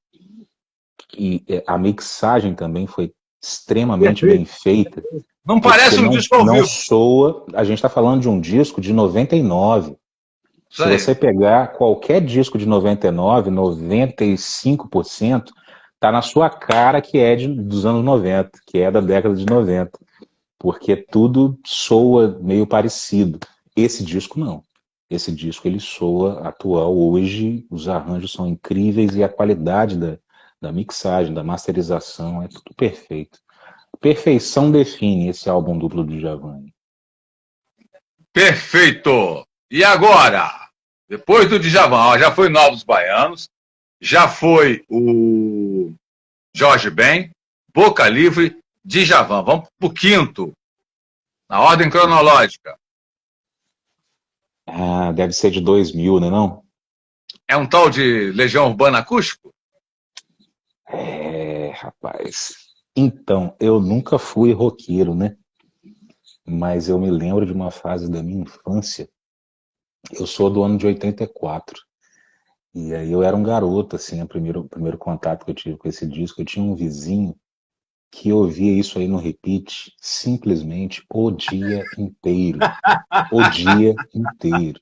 Speaker 10: e a mixagem também foi extremamente bem feita.
Speaker 1: Não parece um disco ao vivo.
Speaker 10: Não soa. A gente está falando de um disco de 99. Se você pegar qualquer disco de 99, 95%, tá na sua cara que é dos anos 90, que é da década de 90. Porque tudo soa meio parecido. Esse disco não. Esse disco ele soa atual hoje, os arranjos são incríveis e a qualidade da mixagem, da masterização, é tudo perfeito. Perfeição define esse álbum duplo do Djavan.
Speaker 1: Perfeito! E agora? Depois do Djavan, já foi Novos Baianos, já foi o Jorge Ben, Boca Livre, Djavan. Vamos pro quinto, na ordem cronológica.
Speaker 10: Ah, deve ser de 2000, né, não?
Speaker 1: É um tal de Legião Urbana Acústico?
Speaker 10: É, rapaz. Então, eu nunca fui roqueiro, né? Mas eu me lembro de uma fase da minha infância. Eu sou do ano de 84. E aí eu era um garoto, assim, o primeiro contato que eu tive com esse disco. Eu tinha um vizinho que ouvia isso aí no repeat simplesmente o dia inteiro. O dia inteiro.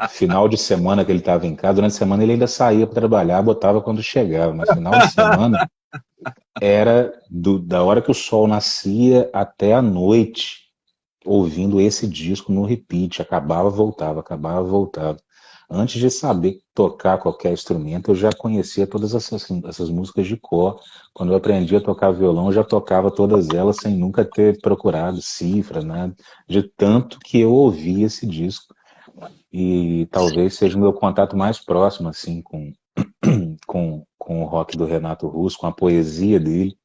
Speaker 10: Final de semana que ele estava em casa, durante a semana ele ainda saía para trabalhar, botava quando chegava, mas final de semana era da hora que o sol nascia até a noite, ouvindo esse disco no repeat, acabava, voltava, acabava, voltava. Antes de saber tocar qualquer instrumento, eu já conhecia todas essas músicas de cor. Quando eu aprendi a tocar violão, eu já tocava todas elas sem nunca ter procurado cifra, nada, de tanto que eu ouvia esse disco. E talvez seja o meu contato mais próximo, assim, com o rock do Renato Russo, com a poesia dele.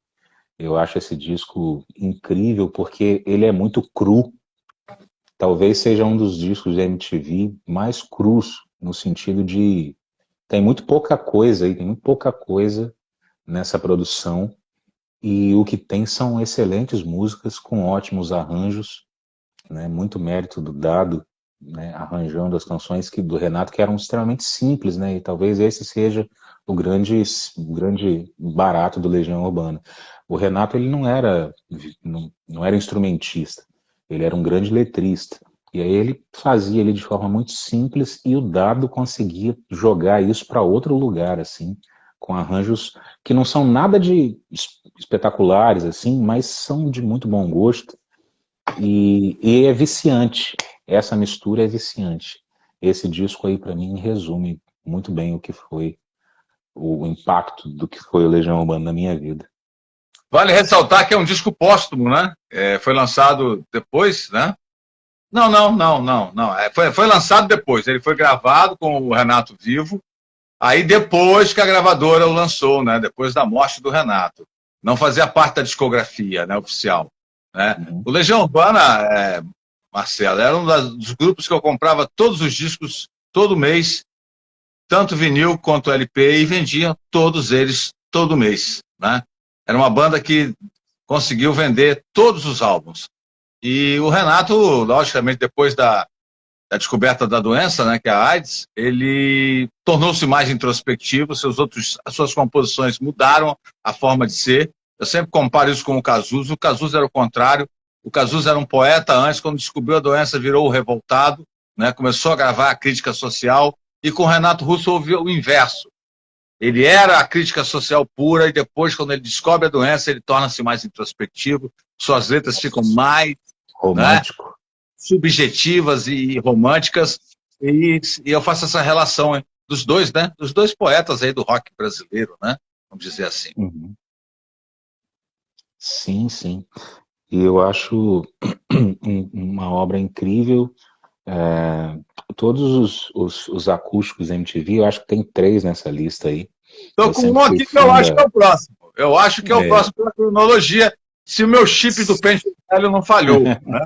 Speaker 10: Eu acho esse disco incrível porque ele é muito cru. Talvez seja um dos discos da MTV mais crus, no sentido de tem muito pouca coisa aí, tem muito pouca coisa nessa produção, e o que tem são excelentes músicas com ótimos arranjos, né, muito mérito do Dado, né, arranjando as canções do Renato, que eram extremamente simples, né, e talvez esse seja o grande barato do Legião Urbana. O Renato, ele não era instrumentista, ele era um grande letrista. E aí ele fazia ele de forma muito simples e o Dado conseguia jogar isso para outro lugar, assim, com arranjos que não são nada de espetaculares, assim, mas são de muito bom gosto e é viciante. Essa mistura é viciante. Esse disco aí, para mim, resume muito bem o que foi o impacto do que foi o Legião Urbana na minha vida.
Speaker 1: Vale ressaltar que é um disco póstumo, né? Foi lançado depois, né? Não. Foi lançado depois. Ele foi gravado com o Renato vivo. Aí depois que a gravadora o lançou, né? Depois da morte do Renato. Não fazia parte da discografia, né? Oficial. Né? O Legião Urbana, Marcelo, era um dos grupos que eu comprava todos os discos, todo mês, tanto vinil quanto LP, e vendia todos eles todo mês. Né? Era uma banda que conseguiu vender todos os álbuns. E o Renato, logicamente, depois da descoberta da doença, né, que é a AIDS, ele tornou-se mais introspectivo, as suas composições mudaram a forma de ser. Eu sempre comparo isso com o Cazuza. O Cazuza era o contrário. O Cazuza era um poeta antes, quando descobriu a doença, virou o revoltado, né, começou a gravar a crítica social, e com o Renato Russo houve o inverso. Ele era a crítica social pura, e depois, quando ele descobre a doença, ele torna-se mais introspectivo, suas letras ficam mais
Speaker 10: romântico,
Speaker 1: né, subjetivas e românticas, e eu faço essa relação dos dois, né, dos dois poetas aí do rock brasileiro, né, vamos dizer assim.
Speaker 10: Uhum. Sim, sim. E eu acho uma obra incrível. Todos os acústicos da MTV, eu acho que tem 3 nessa lista aí.
Speaker 1: Estou com um aqui que eu acho que é o próximo. Eu acho que é o próximo pela cronologia, se o meu chip do pente velho não falhou. Né?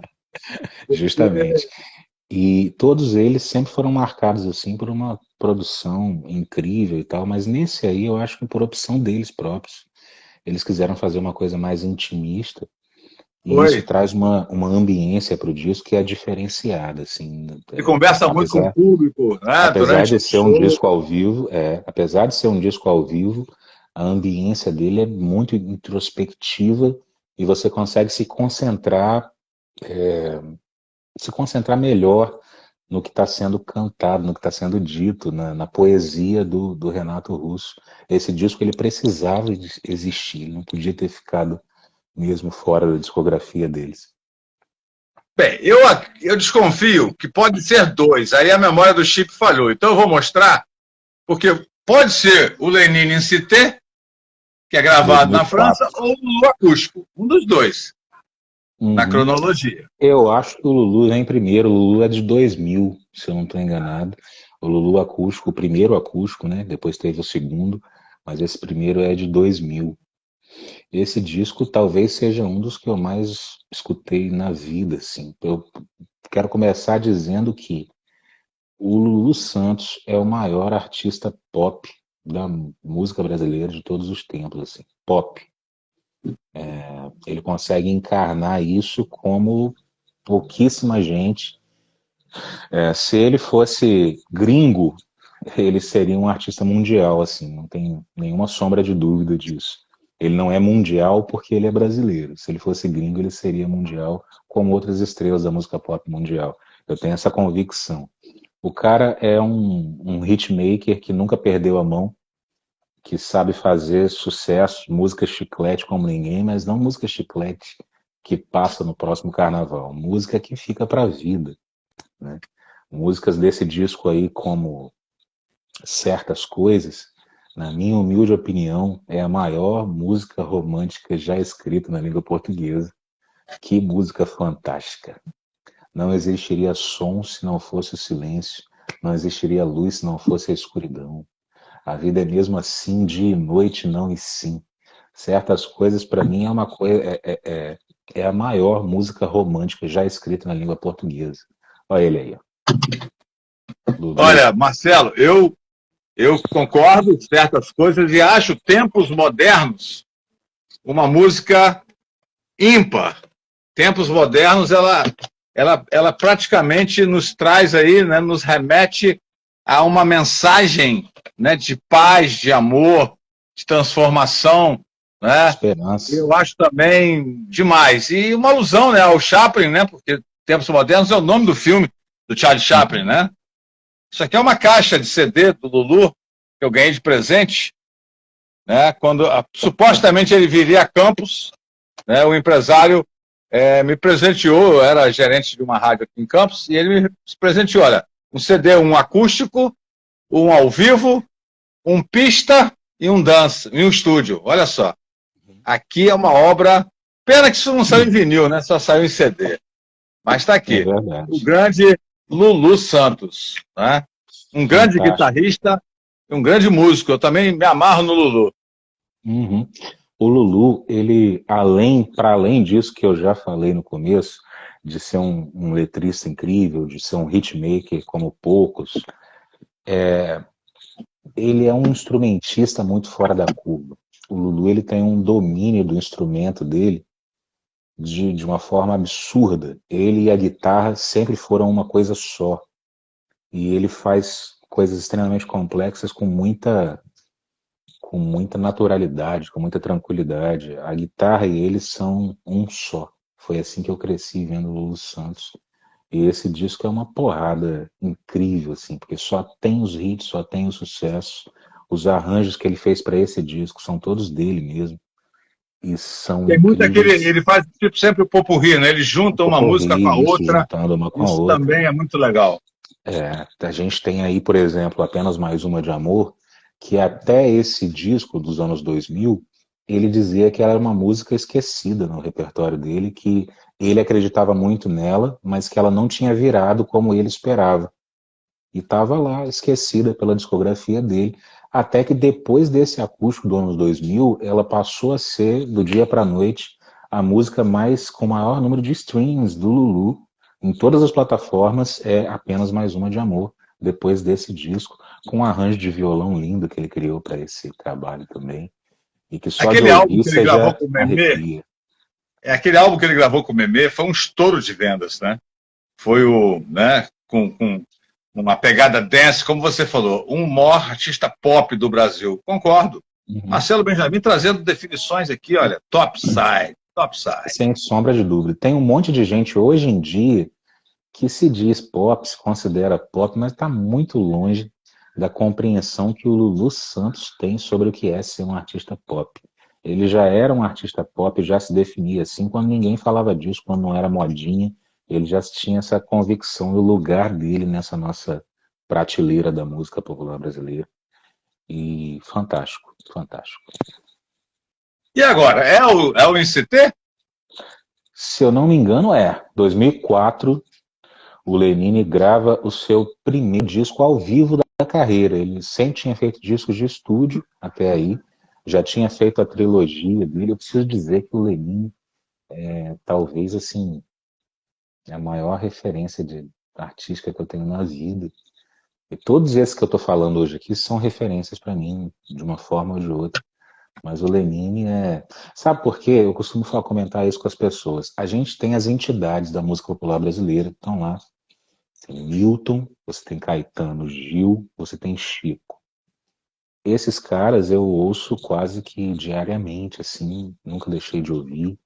Speaker 10: Justamente. E todos eles sempre foram marcados assim por uma produção incrível e tal, mas nesse aí eu acho que por opção deles próprios. Eles quiseram fazer uma coisa mais intimista, e isso traz uma ambiência para o disco que é diferenciada, assim.
Speaker 1: Ele conversa muito com o público, né?
Speaker 10: Apesar de ser um disco ao vivo, a ambiência dele é muito introspectiva e você consegue se concentrar melhor no que está sendo cantado, no que está sendo dito, na poesia do Renato Russo. Esse disco ele precisava existir, ele não podia ter ficado mesmo fora da discografia deles.
Speaker 1: Bem, eu desconfio que pode ser 2, aí a memória do chip falhou. Então eu vou mostrar, porque pode ser o Lenin Incité, que é gravado na França, ou o Lulu Acústico, um dos dois, na cronologia.
Speaker 10: Eu acho que o Lulu vem primeiro, o Lulu é de 2000, se eu não estou enganado. O Lulu Acústico, o primeiro acústico, né? Depois teve o segundo, mas esse primeiro é de 2000. Esse disco talvez seja um dos que eu mais escutei na vida, assim. Eu quero começar dizendo que o Lulu Santos é o maior artista pop da música brasileira de todos os tempos, assim. Pop. Ele consegue encarnar isso como pouquíssima gente. Se ele fosse gringo, ele seria um artista mundial, assim, não tem nenhuma sombra de dúvida disso. Ele não é mundial porque ele é brasileiro. Se ele fosse gringo, ele seria mundial, como outras estrelas da música pop mundial. Eu tenho essa convicção. O cara é um hitmaker que nunca perdeu a mão, que sabe fazer sucesso, música chiclete como ninguém, mas não música chiclete que passa no próximo carnaval. Música que fica pra vida, né? Músicas desse disco aí, como Certas Coisas, na minha humilde opinião, é a maior música romântica já escrita na língua portuguesa. Que música fantástica! Não existiria som se não fosse o silêncio, não existiria luz se não fosse a escuridão. A vida é mesmo assim, dia e noite, não e sim. Certas Coisas, para mim, é uma coisa, é a maior música romântica já escrita na língua portuguesa. Olha ele aí, ó.
Speaker 1: Olha, Marcelo, eu concordo com certas coisas e acho Tempos Modernos uma música ímpar. Tempos Modernos, ela praticamente nos traz aí, né, nos remete a uma mensagem, né, de paz, de amor, de transformação, né?
Speaker 10: Esperança.
Speaker 1: Eu acho também demais. E uma alusão, né, ao Chaplin, né, porque Tempos Modernos é o nome do filme do Charlie Chaplin, né? Isso aqui é uma caixa de CD do Lulu que eu ganhei de presente, né? Quando supostamente ele viria a Campos, né? O empresário me presenteou, eu era gerente de uma rádio aqui em Campos, e ele me presenteou, olha, um CD, um acústico, um ao vivo, um pista e um dança, e um estúdio. Olha só. Aqui é uma obra. Pena que isso não saiu em vinil, né? Só saiu em CD. Mas está aqui.
Speaker 10: É verdade.
Speaker 1: O grande Lulu Santos, né? Um grande guitarrista e um grande músico. Eu também me amarro no Lulu.
Speaker 10: Uhum. O Lulu, ele, para além disso que eu já falei no começo, de ser um letrista incrível, de ser um hitmaker como poucos, ele é um instrumentista muito fora da curva. O Lulu, ele tem um domínio do instrumento dele de uma forma absurda. Ele e a guitarra sempre foram uma coisa só. E ele faz coisas extremamente complexas com muita naturalidade, com muita tranquilidade. A guitarra e ele são um só. Foi assim que eu cresci vendo o Lulu Santos. E esse disco é uma porrada incrível, assim, porque só tem os hits, só tem o sucesso. Os arranjos que ele fez para esse disco são todos dele mesmo. E são
Speaker 1: tem muito aquele, ele faz tipo sempre o popurrí, né? Ele junta uma música com a outra. Isso também é muito legal.
Speaker 10: A gente tem aí, por exemplo, Apenas Mais Uma de Amor, que até esse disco dos anos 2000, ele dizia que ela era uma música esquecida no repertório dele, que ele acreditava muito nela, mas que ela não tinha virado como ele esperava. E estava lá, esquecida pela discografia dele, até que depois desse acústico do anos 2000, ela passou a ser, do dia para a noite, a música com maior número de streams do Lulu. Em todas as plataformas é Apenas Mais Uma de Amor, depois desse disco, com um arranjo de violão lindo que ele criou para esse trabalho também. E que só
Speaker 1: aquele
Speaker 10: de
Speaker 1: álbum
Speaker 10: ouvir
Speaker 1: que ele gravou com o Memê,
Speaker 10: arrepia.
Speaker 1: aquele álbum que ele gravou com o Memê foi um estouro de vendas, né? Foi né, com uma pegada dance, como você falou, um maior artista pop do Brasil. Concordo. Marcelo Benjamin trazendo definições aqui, olha, topside.
Speaker 10: Sem sombra de dúvida. Tem um monte de gente hoje em dia que se diz pop, se considera pop, mas está muito longe da compreensão que o Lulu Santos tem sobre o que é ser um artista pop. Ele já era um artista pop, já se definia assim, quando ninguém falava disso, quando não era modinha. Ele já tinha essa convicção do lugar dele nessa nossa prateleira da música popular brasileira. E fantástico, fantástico.
Speaker 1: E agora, é o INCT?
Speaker 10: Se eu não me engano, 2004, o Lenine grava o seu primeiro disco ao vivo da carreira. Ele sempre tinha feito discos de estúdio até aí, já tinha feito a trilogia dele. Eu preciso dizer que o Lenine talvez, assim, é a maior referência artística que eu tenho na vida. E todos esses que eu estou falando hoje aqui são referências para mim, de uma forma ou de outra. Mas o Lenine é... Sabe por quê? Eu costumo comentar isso com as pessoas. A gente tem as entidades da música popular brasileira, estão lá. Tem Milton, você tem Caetano, Gil, você tem Chico. Esses caras eu ouço quase que diariamente, assim, nunca deixei de ouvir,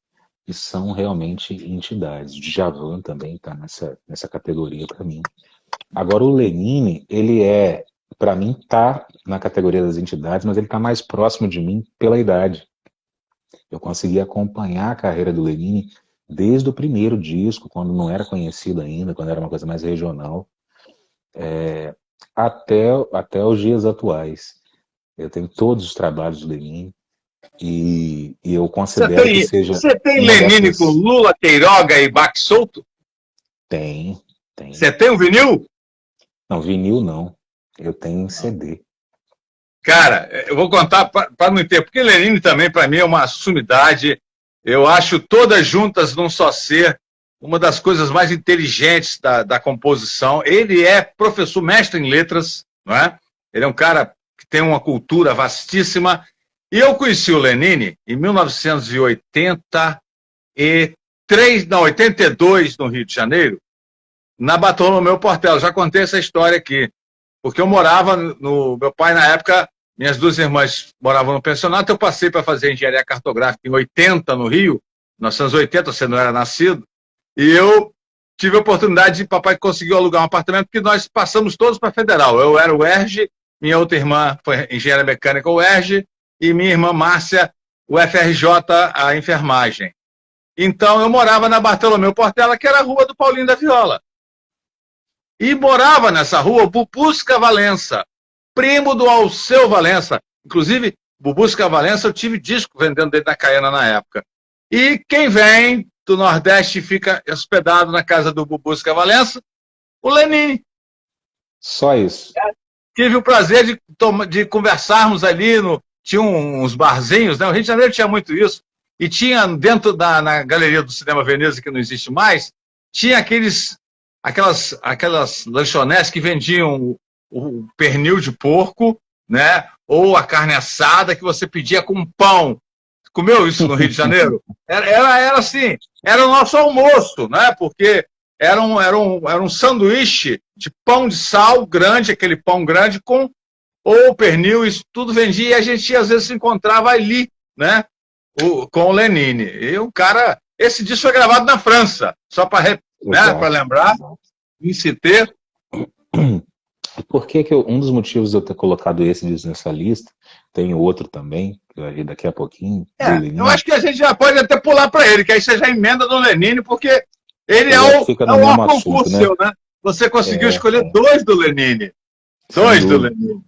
Speaker 10: e são realmente entidades. Djavan também está nessa categoria para mim. Agora o Lenine, ele para mim, tá na categoria das entidades, mas ele está mais próximo de mim pela idade. Eu consegui acompanhar a carreira do Lenine desde o primeiro disco, quando não era conhecido ainda, quando era uma coisa mais regional, até os dias atuais. Eu tenho todos os trabalhos do Lenine e eu considero que seja...
Speaker 11: Você tem Lenine com Lula, Queiroga e Baque Solto?
Speaker 10: Tem.
Speaker 11: Você tem um vinil?
Speaker 10: Não, vinil não. Eu tenho em CD.
Speaker 11: Cara, eu vou contar para não ter, porque Lenine também, para mim, é uma sumidade. Eu acho todas juntas num só ser uma das coisas mais inteligentes da composição. Ele é professor, mestre em letras, não é? Ele é um cara que tem uma cultura vastíssima. E eu conheci o Lenine em 1982, no Rio de Janeiro, na Bartolomeu Portela. Já contei essa história aqui. Porque eu morava meu pai, na época, minhas duas irmãs moravam no pensionato, eu passei para fazer engenharia cartográfica em 80 no Rio, 1980, você não era nascido, e eu tive a oportunidade de, papai conseguiu alugar um apartamento, porque nós passamos todos para a Federal. Eu era o UERJ, minha outra irmã foi engenharia mecânica UERJ, e minha irmã Márcia, o FRJ, a enfermagem. Então eu morava na Bartolomeu Portela, que era a rua do Paulinho da Viola. E morava nessa rua o Bubusca Valença, primo do Alceu Valença. Inclusive, Bubusca Valença, eu tive disco vendendo dentro da Caiana na época. E quem vem do Nordeste e fica hospedado na casa do Bubusca Valença? O Lenine.
Speaker 10: Só isso.
Speaker 11: Tive o prazer de conversarmos ali, tinha uns barzinhos, né? O Rio de Janeiro tinha muito isso. E tinha dentro na Galeria do Cinema Veneza, que não existe mais, tinha aquelas lanchonetes que vendiam o pernil de porco, né? Ou a carne assada que você pedia com pão. Comeu isso no Rio de Janeiro? Era assim, era o nosso almoço, né? Porque era um sanduíche de pão de sal grande, aquele pão grande ou pernil, isso tudo vendia, e a gente às vezes se encontrava ali, né? Com o Lenine. E o cara, esse disco foi gravado na França, só para lembrar, em Cité.
Speaker 10: Por que um dos motivos de eu ter colocado esse disco nessa lista, tem outro também, que vai vir daqui a pouquinho.
Speaker 11: Eu acho que a gente já pode até pular para ele, que aí você já emenda no Lenine, porque ele é o concurso seu, né? Você conseguiu escolher dois do Lenine. Dois do Lenine.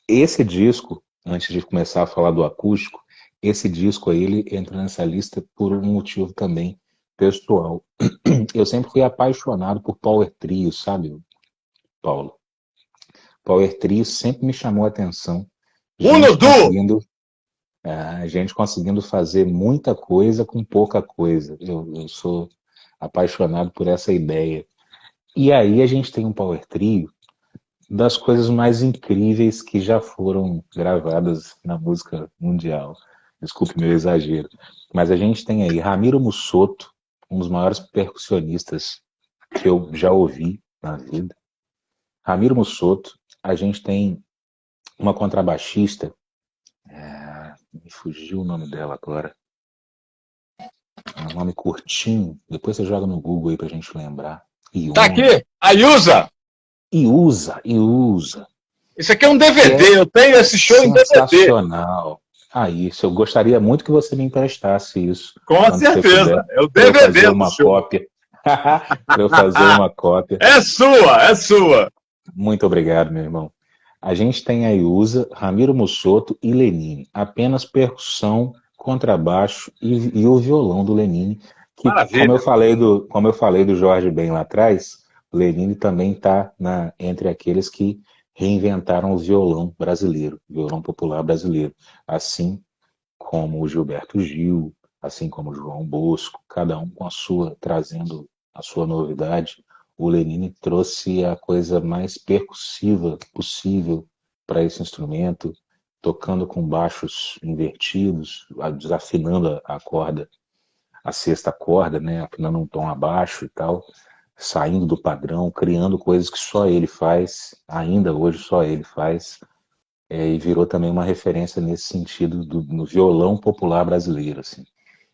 Speaker 10: Esse disco, antes de começar a falar do acústico, esse disco aí, ele entra nessa lista por um motivo também pessoal. Eu sempre fui apaixonado por Power Trio, sabe, Paulo? Power Trio sempre me chamou a atenção. A gente conseguindo fazer muita coisa com pouca coisa. Eu sou apaixonado por essa ideia. E aí a gente tem um Power Trio das coisas mais incríveis que já foram gravadas na música mundial. Desculpe meu exagero. Mas a gente tem aí Ramiro Mussoto, um dos maiores percussionistas que eu já ouvi na vida. Ramiro Mussoto. A gente tem uma contrabaixista, me fugiu o nome dela agora. É um nome curtinho, depois você joga no Google aí pra gente lembrar.
Speaker 11: Tá aqui, a Iusa.
Speaker 10: Iusa.
Speaker 11: Isso aqui é um DVD, eu tenho esse show em DVD.
Speaker 10: Sensacional. Isso, eu gostaria muito que você me emprestasse isso.
Speaker 11: Com certeza, é o DVD
Speaker 10: fazer uma cópia. Para eu fazer uma cópia.
Speaker 11: É sua.
Speaker 10: Muito obrigado, meu irmão. A gente tem a Iusa, Ramiro Mussoto e Lenine. Apenas percussão, contrabaixo e o violão do Lenine. Que, como eu falei do Jorge Ben lá atrás, o Lenine também está entre aqueles que reinventaram o violão brasileiro, o violão popular brasileiro. Assim como o Gilberto Gil, assim como o João Bosco, cada um com a sua, trazendo a sua novidade. O Lenine trouxe a coisa mais percussiva possível para esse instrumento, tocando com baixos invertidos, desafinando a corda, a sexta corda, né, afinando um tom abaixo e tal, saindo do padrão, criando coisas que só ele faz, ainda hoje só ele faz, e virou também uma referência nesse sentido no violão popular brasileiro, assim.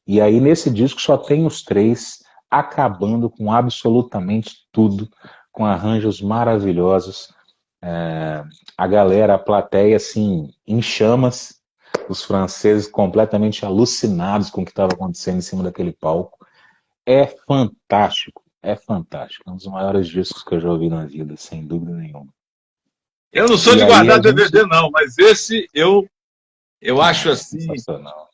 Speaker 10: E aí nesse disco só tem os três acabando com absolutamente tudo, com arranjos maravilhosos, a galera, a plateia, assim, em chamas, os franceses completamente alucinados com o que estava acontecendo em cima daquele palco. É fantástico, é fantástico. É um dos maiores discos que eu já ouvi na vida, sem dúvida nenhuma.
Speaker 11: Eu não sou de guardar DVD, não, mas esse eu acho assim.
Speaker 10: Sensacional.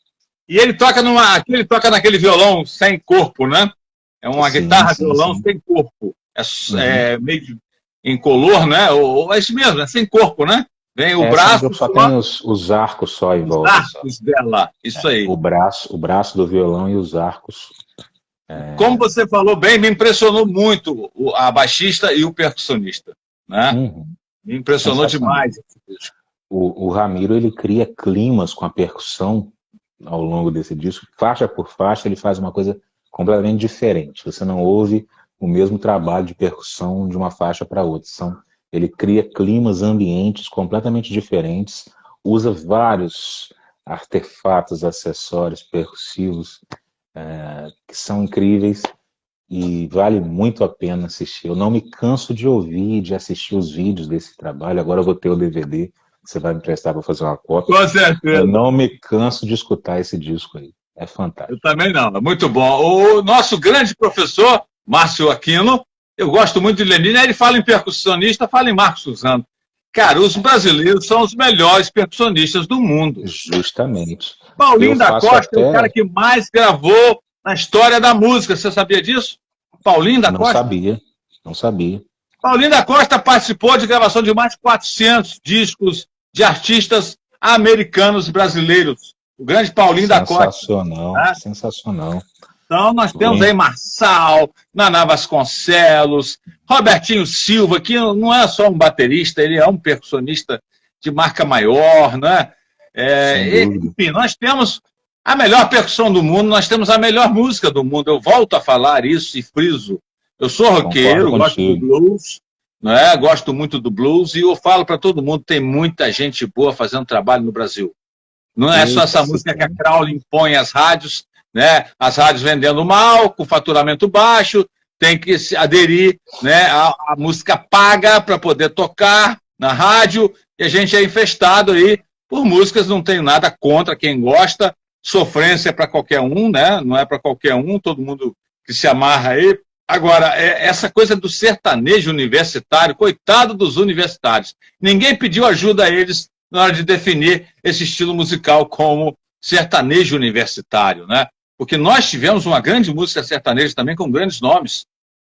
Speaker 11: E ele toca naquele violão sem corpo, né? É uma guitarra, violão sem corpo. É meio incolor, né? Ou é isso mesmo, é sem corpo, né? Vem o braço.
Speaker 10: Só tem os arcos só em volta.
Speaker 11: Os arcos só dela, isso aí.
Speaker 10: O braço do violão e os arcos.
Speaker 11: Como você falou bem, me impressionou muito a baixista e o percussionista, né? Me impressionou demais.
Speaker 10: O Ramiro, ele cria climas com a percussão ao longo desse disco. Faixa por faixa, ele faz uma coisa completamente diferente. Você não ouve o mesmo trabalho de percussão de uma faixa para outra. Ele cria climas, ambientes completamente diferentes, usa vários artefatos, acessórios percussivos que são incríveis e vale muito a pena assistir. Eu não me canso de ouvir e de assistir os vídeos desse trabalho. Agora eu vou ter o DVD, que você vai me prestar para fazer uma cópia.
Speaker 11: Com certeza.
Speaker 10: Eu não me canso de escutar esse disco aí. É fantástico.
Speaker 11: Eu também não, é muito bom. O nosso grande professor, Márcio Aquino, eu gosto muito de Lenine, ele fala em percussionista, fala em Marcos Suzano. Cara, os brasileiros são os melhores percussionistas do mundo.
Speaker 10: Justamente.
Speaker 11: Paulinho da Costa é o cara que mais gravou na história da música. Você sabia disso? Paulinho da Costa?
Speaker 10: Não sabia.
Speaker 11: Paulinho da Costa participou de gravação de mais de 400 discos de artistas americanos e brasileiros. O grande Paulinho da Costa.
Speaker 10: Sensacional, sensacional.
Speaker 11: Então, nós temos aí Marçal, Naná Vasconcelos, Robertinho Silva, que não é só um baterista, ele é um percussionista de marca maior, né? Enfim, nós temos a melhor percussão do mundo, nós temos a melhor música do mundo. Eu volto a falar isso e friso. Eu sou roqueiro, gosto do blues, né? Gosto muito do blues, e eu falo para todo mundo, tem muita gente boa fazendo trabalho no Brasil. Não é só essa música que a Crowley impõe às rádios, né? As rádios vendendo mal, com faturamento baixo, tem que se aderir, né, a música paga para poder tocar na rádio, e a gente é infestado aí por músicas, não tenho nada contra quem gosta, sofrência para qualquer um, né? Não é para qualquer um, todo mundo que se amarra aí. Agora, essa coisa do sertanejo universitário, coitado dos universitários, ninguém pediu ajuda a eles na hora de definir esse estilo musical como sertanejo universitário, né? Porque nós tivemos uma grande música sertaneja também com grandes nomes,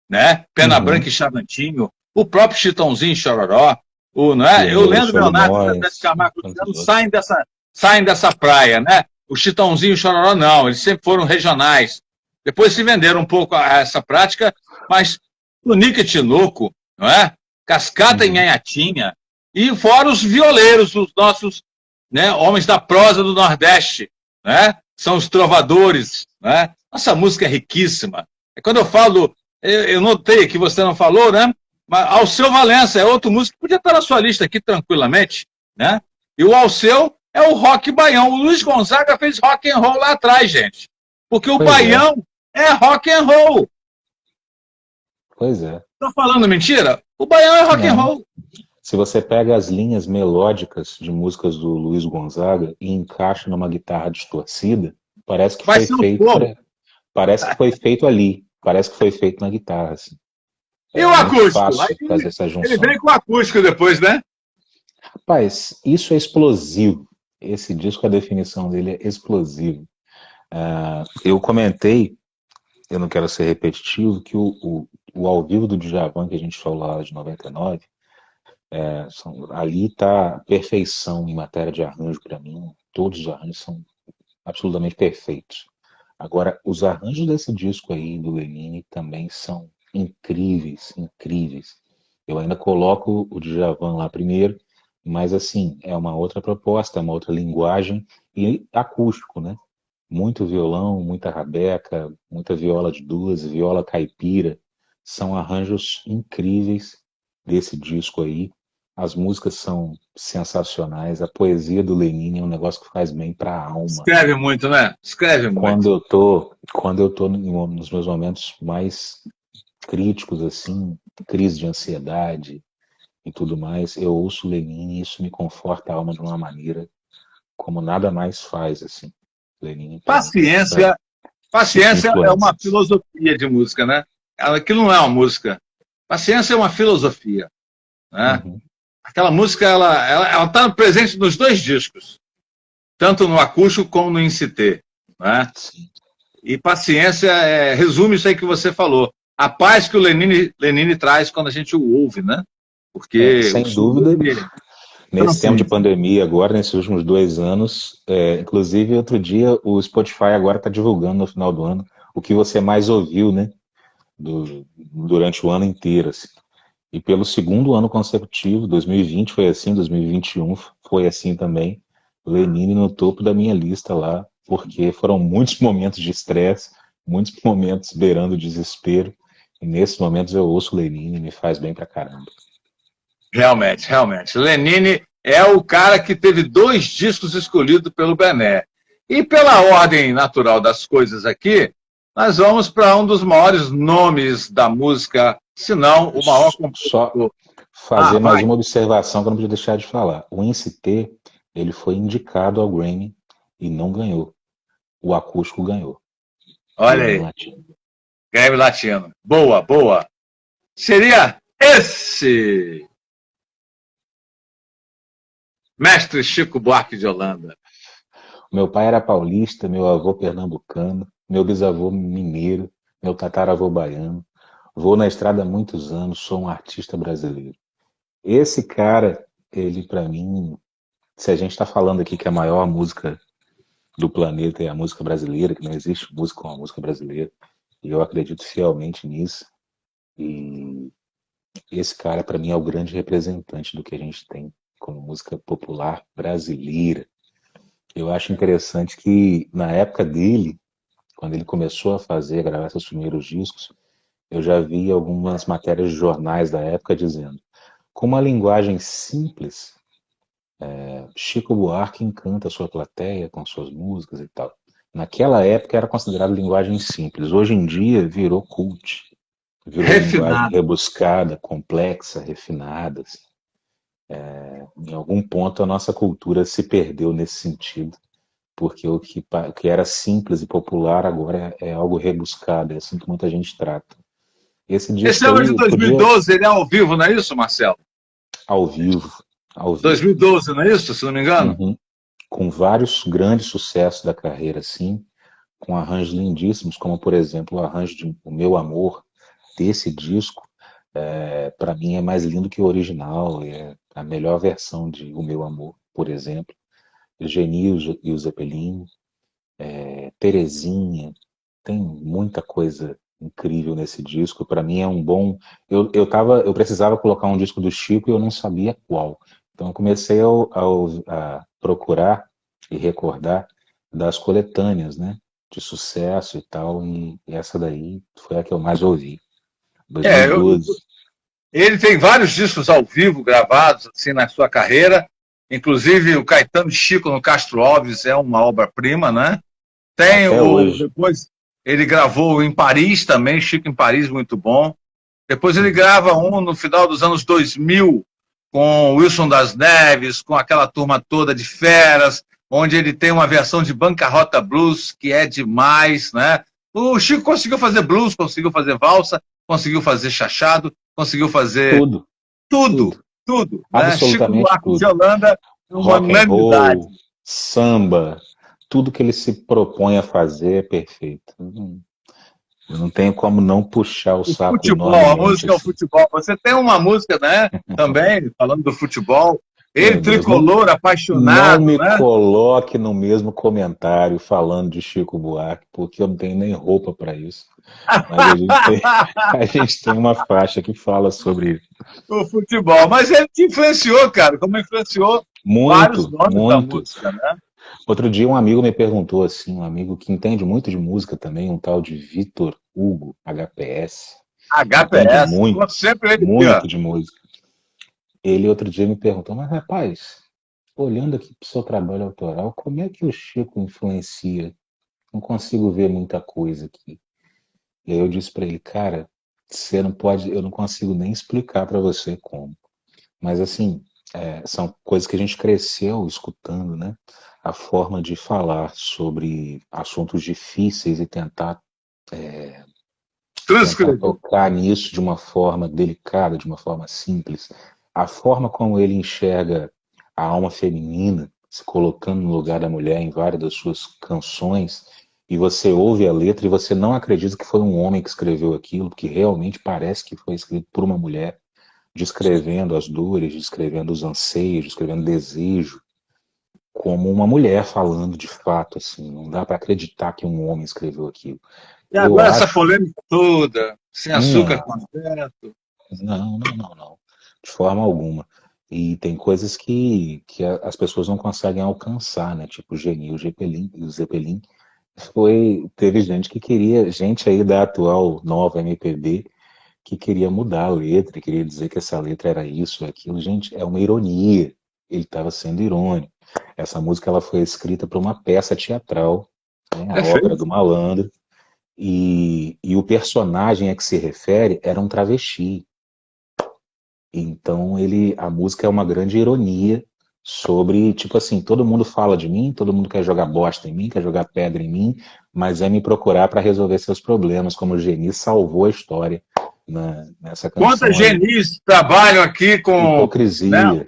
Speaker 11: né? Pena Branca e Chavantinho, o próprio Chitãozinho e Chororó, né? Eu lembro Leonardo de Camargo saem dessa praia, né? O Chitãozinho e o Chororó não, eles sempre foram regionais. Depois se venderam um pouco a essa prática, mas Tunique e Tinoco, não é? Cascata e Nhanhatinha, e fora os violeiros, os nossos, né, homens da prosa do Nordeste, né? São os trovadores, né? Nossa música é riquíssima. Quando eu falo, eu notei que você não falou, né? Mas Alceu Valença é outro músico que podia estar na sua lista aqui tranquilamente, né? E o Alceu é o rock baião. O Luiz Gonzaga fez rock and roll lá atrás, gente. Porque o baião é rock and roll.
Speaker 10: Pois é.
Speaker 11: Estou falando mentira? O baião é rock and roll.
Speaker 10: Se você pega as linhas melódicas de músicas do Luiz Gonzaga e encaixa numa guitarra distorcida, parece que foi feito. Parece que foi feito ali. Parece que foi feito na guitarra. Assim.
Speaker 11: E o acústico?
Speaker 10: Fazer essa junção.
Speaker 11: Ele vem com o acústico depois, né?
Speaker 10: Rapaz, isso é explosivo. Esse disco, a definição dele é explosivo. Eu comentei, eu não quero ser repetitivo, que o ao vivo do Djavan, que a gente falou lá de 99, ali está perfeição em matéria de arranjo para mim. Todos os arranjos são absolutamente perfeitos. Agora, os arranjos desse disco aí do Lenine também são incríveis, incríveis. Eu ainda coloco o Djavan lá primeiro, mas assim, é uma outra proposta, é uma outra linguagem e acústico, né? Muito violão, muita rabeca, muita viola de 12, viola caipira. São arranjos incríveis desse disco aí. As músicas são sensacionais. A poesia do Lenine é um negócio que faz bem para a alma.
Speaker 11: Escreve muito, né? Escreve muito.
Speaker 10: Quando eu tô nos meus momentos mais críticos, assim, crise de ansiedade e tudo mais, eu ouço Lenine e isso me conforta a alma de uma maneira como nada mais faz, assim. Lenine,
Speaker 11: Paciência é uma filosofia de música, né? Aquilo não é uma música. Paciência é uma filosofia, né?
Speaker 10: Uhum.
Speaker 11: Aquela música, ela está presente nos dois discos, tanto no acústico como no Incité, né?
Speaker 10: Sim.
Speaker 11: E paciência resume isso aí que você falou. A paz que o Lenine traz quando a gente o ouve, né? Porque
Speaker 10: sem dúvida, nesse tempo de pandemia agora, nesses últimos 2 anos, inclusive outro dia o Spotify agora está divulgando no final do ano o que você mais ouviu, né? Durante o ano inteiro, assim. E pelo segundo ano consecutivo, 2020 foi assim, 2021 foi assim também, Lenine no topo da minha lista lá, porque foram muitos momentos de estresse, muitos momentos beirando o desespero, e nesses momentos eu ouço Lenine e me faz bem pra caramba.
Speaker 11: Realmente, realmente. Lenine é o cara que teve 2 discos escolhidos pelo Bené. E pela ordem natural das coisas aqui, nós vamos para um dos maiores nomes da música, se não o maior compositor.
Speaker 10: Só fazer mais uma observação que eu não podia deixar de falar. O Incité, ele foi indicado ao Grammy e não ganhou. O acústico ganhou.
Speaker 11: Olha aí. Grammy Latino. Boa, boa. Seria esse... Mestre Chico Buarque de Holanda.
Speaker 10: Meu pai era paulista, meu avô pernambucano, meu bisavô mineiro, meu tataravô baiano. Vou na estrada há muitos anos, sou um artista brasileiro. Esse cara, ele para mim, se a gente está falando aqui que a maior música do planeta é a música brasileira, que não existe música como a música brasileira, e eu acredito fielmente nisso. E esse cara, para mim, é o grande representante do que a gente tem como música popular brasileira. Eu acho interessante que, na época dele, quando ele começou a gravar seus primeiros discos, eu já vi algumas matérias de jornais da época dizendo: com uma linguagem simples, Chico Buarque encanta a sua plateia com suas músicas e tal. Naquela época era considerado linguagem simples. Hoje em dia virou cult. Virou linguagem rebuscada, complexa, refinada. Assim. Em algum ponto a nossa cultura se perdeu nesse sentido, porque o que era simples e popular agora é algo rebuscado, é assim que muita gente trata. Esse
Speaker 11: ano de 2012, ele é ao vivo, não é isso, Marcelo?
Speaker 10: Ao vivo.
Speaker 11: 2012, não é isso, se não me engano?
Speaker 10: Uhum. Com vários grandes sucessos da carreira, sim, com arranjos lindíssimos, como, por exemplo, o arranjo de O Meu Amor, desse disco, para mim é mais lindo que o original, é a melhor versão de O Meu Amor, por exemplo. Geni e o Zeppelin, Terezinha, tem muita coisa incrível nesse disco. Para mim é um bom... Eu precisava colocar um disco do Chico e eu não sabia qual. Então eu comecei a procurar e recordar das coletâneas, né, de sucesso e tal, e essa daí foi a que eu mais ouvi. 2012.
Speaker 11: Ele tem vários discos ao vivo gravados assim na sua carreira, inclusive o Caetano Chico no Castro Alves é uma obra-prima, né? Tem depois ele gravou em Paris também, Chico em Paris, muito bom. Depois ele grava um no final dos anos 2000 com Wilson das Neves, com aquela turma toda de feras, onde ele tem uma versão de Bancarrota Blues que é demais, né? O Chico conseguiu fazer blues, conseguiu fazer valsa, conseguiu fazer chachado, conseguiu fazer tudo. Né? Chico Buarque de Holanda, uma unanimidade.
Speaker 10: Samba, tudo que ele se propõe a fazer é perfeito. Eu não tenho como não puxar o saco.
Speaker 11: Futebol, a música é o futebol. Você tem uma música, né, também, falando do futebol, Ele tricolor, apaixonado,
Speaker 10: não me
Speaker 11: né?
Speaker 10: coloque no mesmo comentário falando de Chico Buarque, porque eu não tenho nem roupa para isso. Mas a gente tem uma faixa que fala sobre
Speaker 11: o futebol. Mas ele te influenciou, cara, como influenciou vários nomes da música, né?
Speaker 10: Outro dia um amigo me perguntou assim, um amigo que entende muito de música também, um tal de Vitor Hugo, HPS.
Speaker 11: HPS,
Speaker 10: muito,
Speaker 11: sempre ele
Speaker 10: muito de música. Ele outro dia me perguntou, mas rapaz, olhando aqui para o seu trabalho autoral, como é que o Chico influencia? Não consigo ver muita coisa aqui. E aí eu disse para ele, cara, você não pode, eu não consigo nem explicar para você como. Mas assim, são coisas que a gente cresceu escutando, né? A forma de falar sobre assuntos difíceis e tentar tocar nisso de uma forma delicada, de uma forma simples. A forma como ele enxerga a alma feminina, se colocando no lugar da mulher em várias das suas canções, e você ouve a letra e você não acredita que foi um homem que escreveu aquilo, porque realmente parece que foi escrito por uma mulher, descrevendo as dores, descrevendo os anseios, descrevendo o desejo, como uma mulher falando de fato, assim, não dá para acreditar que um homem escreveu aquilo.
Speaker 11: E agora essa polêmica toda, sem açúcar completo.
Speaker 10: Não. De forma alguma. E tem coisas que as pessoas não conseguem alcançar, né? Tipo o Genil, o Zeppelin. Teve gente que queria, gente aí da atual nova MPB, que queria mudar a letra, queria dizer que essa letra era isso, aquilo. Gente, é uma ironia. Ele estava sendo irônico. Essa música ela foi escrita para uma peça teatral, né? A Ópera do Malandro. E o personagem a que se refere era um travesti. Então a música é uma grande ironia sobre, tipo assim, todo mundo fala de mim, todo mundo quer jogar bosta em mim, quer jogar pedra em mim, mas é me procurar para resolver seus problemas, como o Geni salvou a história nessa canção.
Speaker 11: Quantas genis trabalham aqui com
Speaker 10: hipocrisia,
Speaker 11: né,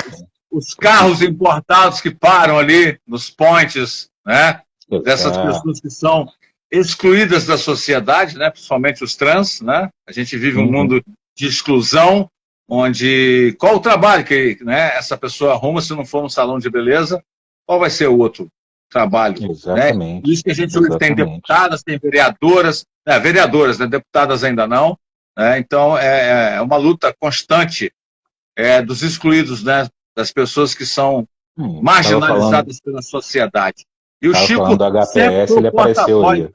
Speaker 11: os carros importados que param ali nos pontes, né? Dessas pessoas que são excluídas da sociedade, né? Principalmente os trans, né? A gente vive um mundo de exclusão, onde qual o trabalho que, né, essa pessoa arruma se não for um salão de beleza? Qual vai ser o outro trabalho?
Speaker 10: Exatamente.
Speaker 11: Né? Por isso que a gente hoje tem deputadas, tem vereadoras, vereadoras, né, deputadas ainda não. Né? Então é uma luta constante dos excluídos, né, das pessoas que são marginalizadas pela sociedade. E o Chico
Speaker 10: falando do HPS, ele apareceu aí.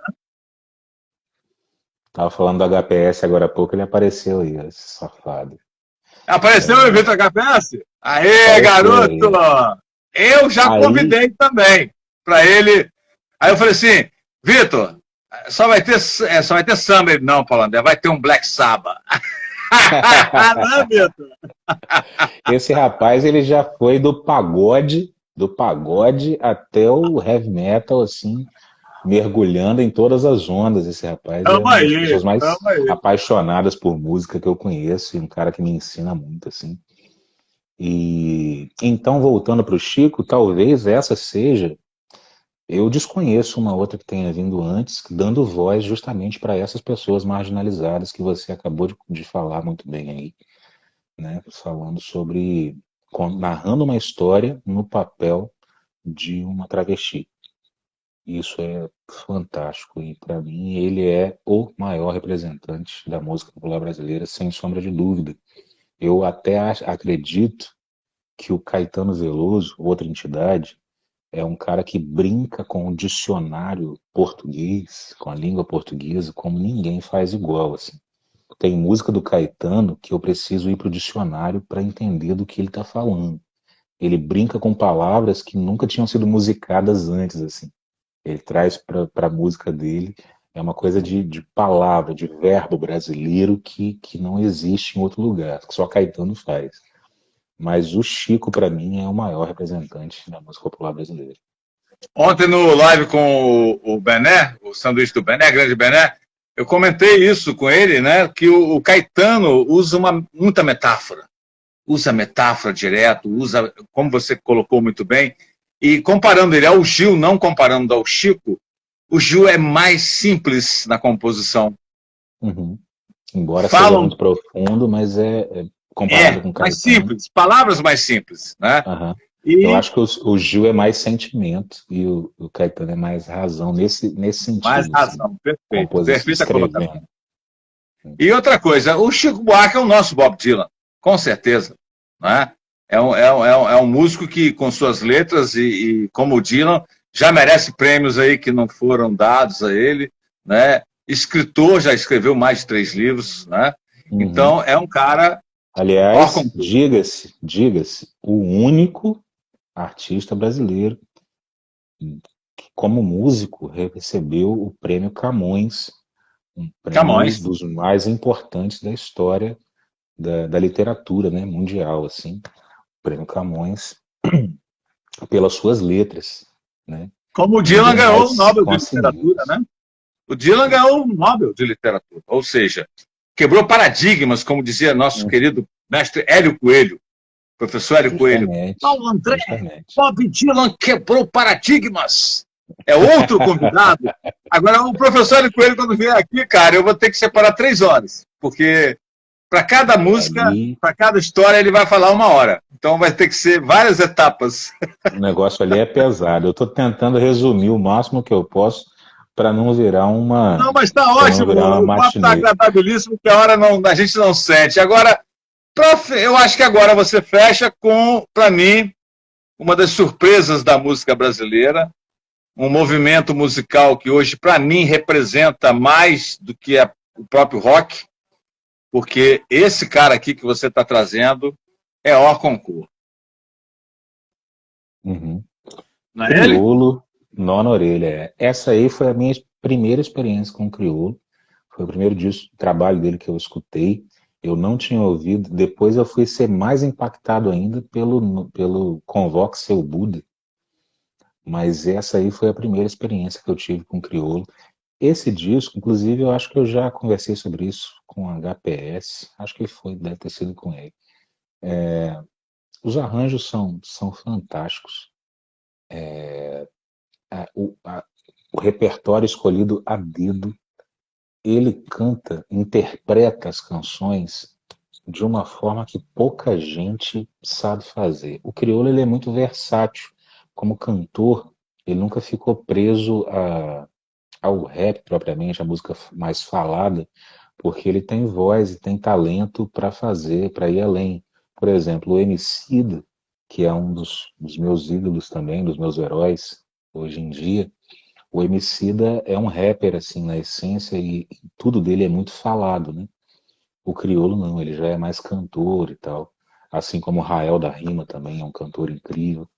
Speaker 10: Tava falando do HPS agora há pouco, ele apareceu aí, esse safado.
Speaker 11: Apareceu o evento HPS? Aê, garoto! Eu já convidei também para ele. Aí eu falei assim, Vitor, só vai ter samba. Ele, não, Paulo André, vai ter um Black Sabbath. Não, Vitor?
Speaker 10: Esse rapaz, ele já foi do pagode até o heavy metal, assim, mergulhando em todas as ondas. Esse rapaz é uma das pessoas mais apaixonadas por música que eu conheço, e um cara que me ensina muito, assim. E então, voltando para o Chico, talvez essa seja, eu desconheço uma outra que tenha vindo antes, dando voz justamente para essas pessoas marginalizadas que você acabou de falar muito bem aí, né? Falando sobre, narrando uma história no papel de uma travesti. Isso é fantástico e, para mim, ele é o maior representante da música popular brasileira, sem sombra de dúvida. Eu até acredito que o Caetano Veloso, outra entidade, é um cara que brinca com o dicionário português, com a língua portuguesa, como ninguém faz igual, assim. Tem música do Caetano que eu preciso ir para o dicionário para entender do que ele está falando. Ele brinca com palavras que nunca tinham sido musicadas antes, assim. Ele traz para a música dele, é uma coisa de palavra, de verbo brasileiro que não existe em outro lugar, que só Caetano faz. Mas o Chico, para mim, é o maior representante da música popular brasileira.
Speaker 11: Ontem no live com o Bené, o sanduíche do Bené, grande Bené, eu comentei isso com ele, né, que o Caetano usa muita metáfora. Usa metáfora direto, usa, como você colocou muito bem, e comparando ele ao Gil, não comparando ao Chico, o Gil é mais simples na composição.
Speaker 10: Embora seja muito profundo, mas comparado com o
Speaker 11: mais
Speaker 10: Caetano.
Speaker 11: simples, palavras mais simples, né?
Speaker 10: Aham.
Speaker 11: E
Speaker 10: Eu acho que o Gil é mais sentimento e o Caetano é mais razão nesse sentido.
Speaker 11: mais
Speaker 10: assim,
Speaker 11: razão, perfeito, perfeita
Speaker 10: escrevendo.
Speaker 11: colocação. E outra coisa, o Chico Buarque é o nosso Bob Dylan, com certeza, né? É um músico que, com suas letras e como o Dylan, já merece prêmios aí que não foram dados a ele, né? Escritor, já escreveu mais de 3 livros, né?
Speaker 10: Uhum.
Speaker 11: Então, é um cara...
Speaker 10: Aliás, diga-se, o único artista brasileiro que, como músico, recebeu o prêmio Camões, um prêmio
Speaker 11: Camões.
Speaker 10: dos mais importantes da história da literatura, né, mundial, assim. O prêmio Camões pelas suas letras, né?
Speaker 11: Como o Dylan
Speaker 10: Ninguém
Speaker 11: ganhou
Speaker 10: mais
Speaker 11: o Nobel de
Speaker 10: conseguiu.
Speaker 11: Literatura, né? O Dylan ganhou o Nobel de Literatura, ou seja, quebrou paradigmas, como dizia nosso querido mestre Hélio Coelho, professor Hélio Coelho. Paulo André, Bob Dylan quebrou paradigmas. É outro convidado. Agora, o professor Hélio Coelho, quando vier aqui, cara, eu vou ter que separar 3 horas, porque para cada música, para cada história, ele vai falar 1 hora. Então vai ter que ser várias etapas.
Speaker 10: O negócio ali é pesado. Eu estou tentando resumir o máximo que eu posso para não virar uma...
Speaker 11: Não, mas está ótimo. O papo está agradabilíssimo, que a hora a gente não sente. Agora, eu acho que agora você fecha com, para mim, uma das surpresas da música brasileira, um movimento musical que hoje, para mim, representa mais do que o próprio rock, porque esse cara aqui que você está trazendo é hors concours.
Speaker 10: Uhum.
Speaker 11: Não é ele?
Speaker 10: Criolo, Nó na Orelha. Essa aí foi a minha primeira experiência com o Criolo. Foi o primeiro trabalho dele que eu escutei. Eu não tinha ouvido. Depois eu fui ser mais impactado ainda pelo Convoque Seu Buda. Mas essa aí foi a primeira experiência que eu tive com o Criolo. Esse disco, inclusive, eu acho que eu já conversei sobre isso com a HPS. Acho que deve ter sido com ele. Os arranjos são fantásticos. O repertório escolhido a dedo. Ele canta, interpreta as canções de uma forma que pouca gente sabe fazer. O Criolo ele é muito versátil. Como cantor, ele nunca ficou preso ao rap propriamente, a música mais falada, porque ele tem voz e tem talento para fazer, para ir além. Por exemplo, o Emicida, que é um dos meus ídolos também, dos meus heróis hoje em dia, o Emicida é um rapper assim na essência e tudo dele é muito falado, né? O Criolo não, ele já é mais cantor e tal. Assim como o Rael da Rima também é um cantor incrível.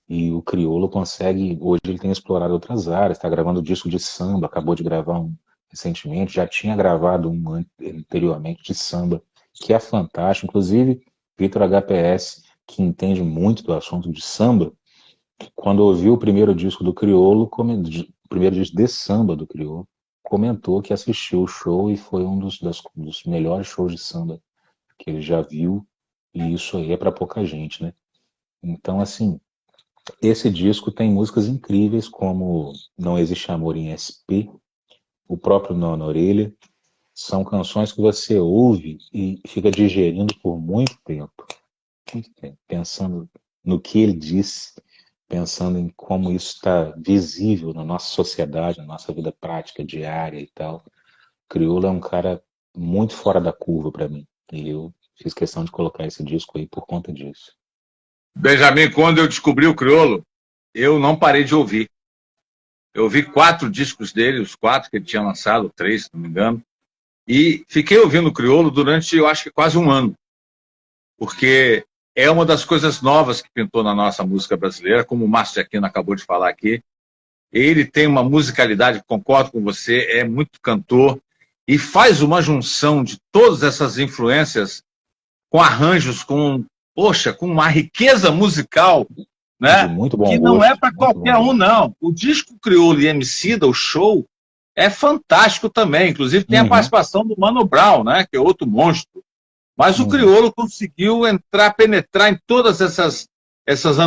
Speaker 10: E o Criolo consegue, hoje ele tem explorado outras áreas, está gravando disco de samba, acabou de gravar um recentemente, já tinha gravado um anteriormente de samba, que é fantástico. Inclusive, Vitor HPS, que entende muito do assunto de samba, quando ouviu o primeiro disco do Criolo, o primeiro disco de samba do Criolo, comentou que assistiu o show e foi um dos melhores shows de samba que ele já viu, e isso aí é para pouca gente, né? Então, assim, esse disco tem músicas incríveis como Não Existe Amor em SP, o próprio Nó na Orelha. São canções que você ouve e fica digerindo por muito tempo, pensando no que ele disse, pensando em como isso está visível na nossa sociedade, na nossa vida prática, diária e tal. Criolo é um cara muito fora da curva para mim, e eu fiz questão de colocar esse disco aí por conta disso.
Speaker 11: Benjamin, quando eu descobri o Criolo, eu não parei de ouvir. Eu ouvi 4 discos dele, os 4 que ele tinha lançado, 3, se não me engano, e fiquei ouvindo o Criolo durante, eu acho que quase 1 ano, porque é uma das coisas novas que pintou na nossa música brasileira, como o Márcio de Aquino acabou de falar aqui. Ele tem uma musicalidade, concordo com você, é muito cantor, e faz uma junção de todas essas influências com arranjos, com uma riqueza musical, né?
Speaker 10: Muito bom
Speaker 11: que não
Speaker 10: gosto,
Speaker 11: é para qualquer um, não. O disco Criolo e Emicida, o show, é fantástico também. Inclusive tem a participação do Mano Brown, né? Que é outro monstro. Mas o Criolo conseguiu penetrar em todas essas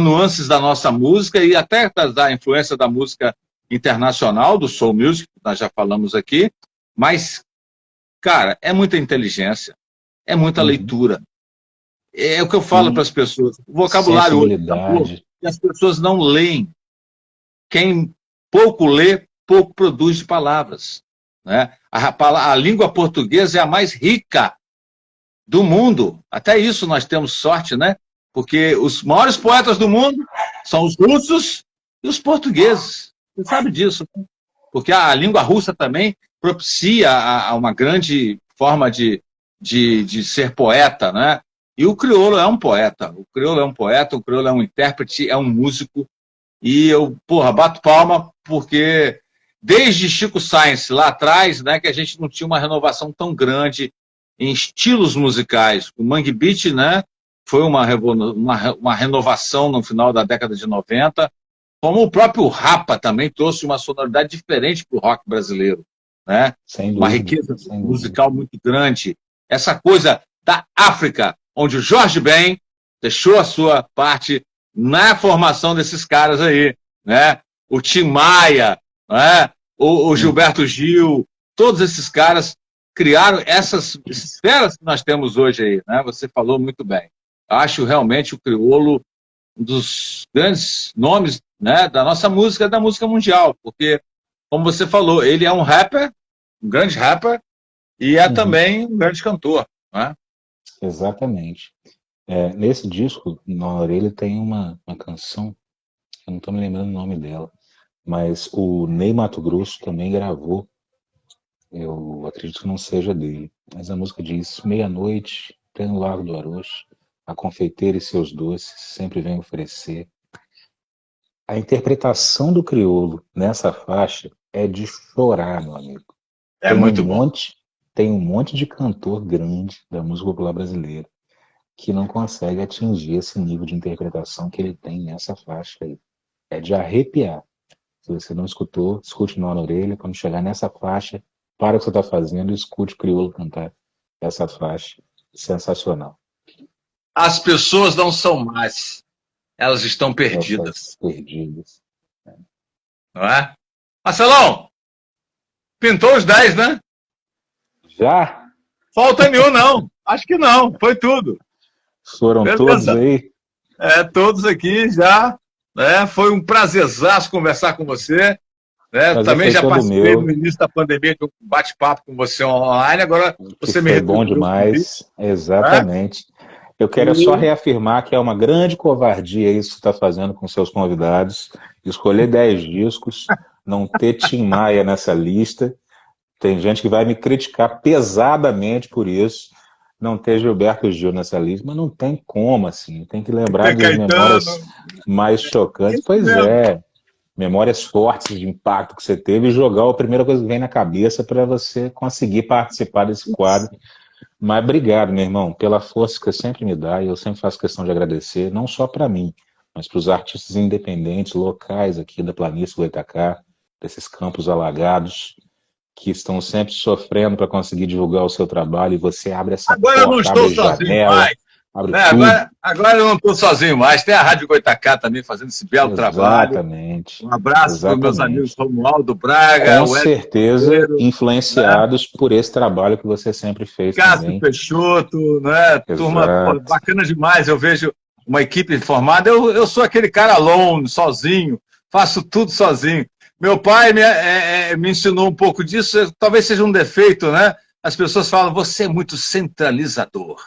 Speaker 11: nuances da nossa música e até da influência da música internacional, do soul music, que nós já falamos aqui. Mas, cara, é muita inteligência, é muita leitura. É o que eu falo para as pessoas. O vocabulário hoje e as pessoas não leem. Quem pouco lê, pouco produz de palavras. Né? A língua portuguesa é a mais rica do mundo. Até isso nós temos sorte, né? Porque os maiores poetas do mundo são os russos e os portugueses. Você sabe disso, né? Porque a língua russa também propicia a uma grande forma de ser poeta, né? E o crioulo é um poeta. O crioulo é um poeta, o crioulo é um intérprete, é um músico. E eu, bato palma porque desde Chico Science lá atrás, né, que a gente não tinha uma renovação tão grande em estilos musicais. O Mangue Beat, né, foi uma renovação no final da década de 90, como o próprio Rapa também trouxe uma sonoridade diferente para o rock brasileiro, né? Uma riqueza musical muito grande. Essa coisa da África, onde o Jorge Ben deixou a sua parte na formação desses caras aí, né? O Tim Maia, né? o Gilberto Gil, todos esses caras criaram essas esferas que nós temos hoje aí, né? Você falou muito bem. Acho realmente o crioulo um dos grandes nomes, né, da nossa música, da música mundial, porque, como você falou, ele é um rapper, um grande rapper, e é também um grande cantor, né?
Speaker 10: Exatamente. Nesse disco, na orelha, tem uma canção, eu não estou me lembrando o nome dela, mas o Ney Matogrosso também gravou, eu acredito que não seja dele, mas a música diz: meia-noite, pleno Largo do Arocho, a confeiteira e seus doces sempre vem oferecer. A interpretação do crioulo nessa faixa é de chorar, meu amigo. Tem um monte de cantor grande da música popular brasileira que não consegue atingir esse nível de interpretação que ele tem nessa faixa aí. É de arrepiar. Se você não escutou, escute na orelha. Quando chegar nessa faixa, para o que você está fazendo e escute o crioulo cantar essa faixa. Sensacional.
Speaker 11: As pessoas não são más, elas estão perdidas. Não é? Marcelão, pintou os 10, né?
Speaker 10: Já?
Speaker 11: Falta nenhum, não. Acho que não, foi tudo.
Speaker 10: Foram todos aí?
Speaker 11: Todos aqui já. Né? Foi um prazerzaço conversar com você. Né? Também já participei no início da pandemia de um bate-papo com você online, agora você me
Speaker 10: retornou. Foi bom demais, exatamente. Eu quero só reafirmar que é uma grande covardia isso que você está fazendo com seus convidados, escolher 10 discos, não ter Tim Maia nessa lista. Tem gente que vai me criticar pesadamente por isso, não ter Gilberto Gil nessa lista, mas não tem como, assim, tem que lembrar das memórias mais chocantes. Pois é, memórias fortes de impacto que você teve e jogar a primeira coisa que vem na cabeça para você conseguir participar desse quadro. Mas obrigado, meu irmão, pela força que você sempre me dá, e eu sempre faço questão de agradecer, não só para mim, mas para os artistas independentes, locais aqui da planície do Itacá, desses campos alagados, que estão sempre sofrendo para conseguir divulgar o seu trabalho, e você abre essa
Speaker 11: porta, eu não estou sozinho mais. Agora eu não estou sozinho mais. Tem a Rádio Goitacá também fazendo esse belo trabalho.
Speaker 10: Exatamente.
Speaker 11: Um abraço para os meus amigos Romualdo Braga.
Speaker 10: Com certeza, influenciados por esse trabalho que você sempre fez.
Speaker 11: Cássio Peixoto, né? Turma bacana demais. Eu vejo uma equipe formada. Eu sou aquele cara alone, sozinho, faço tudo sozinho. Meu pai me ensinou um pouco disso, talvez seja um defeito, né? As pessoas falam, você é muito centralizador.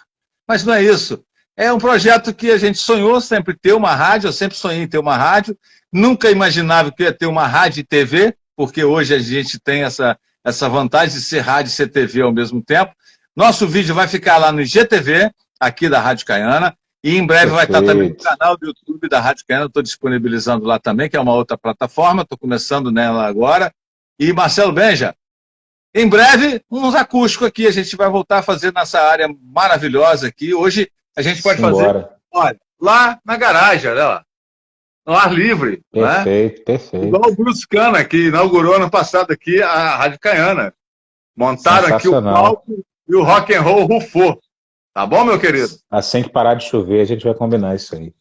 Speaker 11: Mas não é isso. É um projeto que a gente sonhou sempre ter uma rádio, eu sempre sonhei em ter uma rádio, nunca imaginava que ia ter uma rádio e TV, porque hoje a gente tem essa vantagem de ser rádio e ser TV ao mesmo tempo. Nosso vídeo vai ficar lá no IGTV, aqui da Rádio Caiana, e em breve vai estar também no canal do YouTube da Rádio Caiana, estou disponibilizando lá também, que é uma outra plataforma, estou começando nela agora. E Marcelo Benja, em breve, uns acústicos aqui, a gente vai voltar a fazer nessa área maravilhosa aqui. Hoje a gente pode fazer, olha, lá na garagem, olha lá, no ar livre.
Speaker 10: Perfeito,
Speaker 11: né?
Speaker 10: Perfeito.
Speaker 11: Igual o Bruce Cana, que inaugurou ano passado aqui a Rádio Caiana. Montaram aqui o palco e o rock and roll rufou. Tá bom, meu querido?
Speaker 10: Assim que parar de chover, a gente vai combinar isso aí.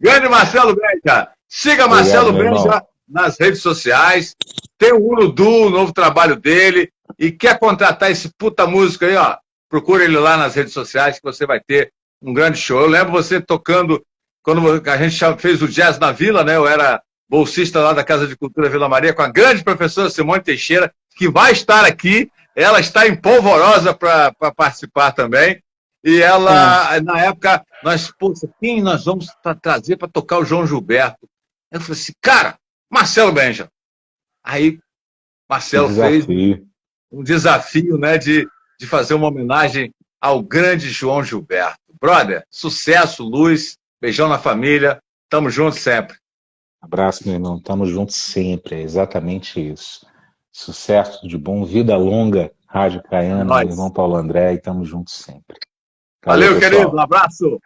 Speaker 11: Grande Marcelo Benja. Siga Marcelo Benja nas redes sociais. Tem o Urudu, o novo trabalho dele. E quer contratar esse puta músico aí, ó, procure ele lá nas redes sociais que você vai ter um grande show. Eu lembro você tocando, quando a gente fez o Jazz na Vila, né? Eu era bolsista lá da Casa de Cultura Vila Maria, com a grande professora Simone Teixeira, que vai estar aqui. Ela está em Polvorosa para participar também. E ela, na época, quem nós vamos trazer para tocar o João Gilberto? Eu falei assim, cara, Marcelo Benja. Aí, Marcelo fez um desafio, né, de fazer uma homenagem ao grande João Gilberto. Brother, sucesso, luz, beijão na família, tamo junto sempre.
Speaker 10: Abraço, meu irmão, tamo junto sempre, é exatamente isso. Sucesso de bom, vida longa, Rádio Caiana, meu irmão Paulo André, e tamo junto sempre.
Speaker 11: Valeu, querido, um abraço.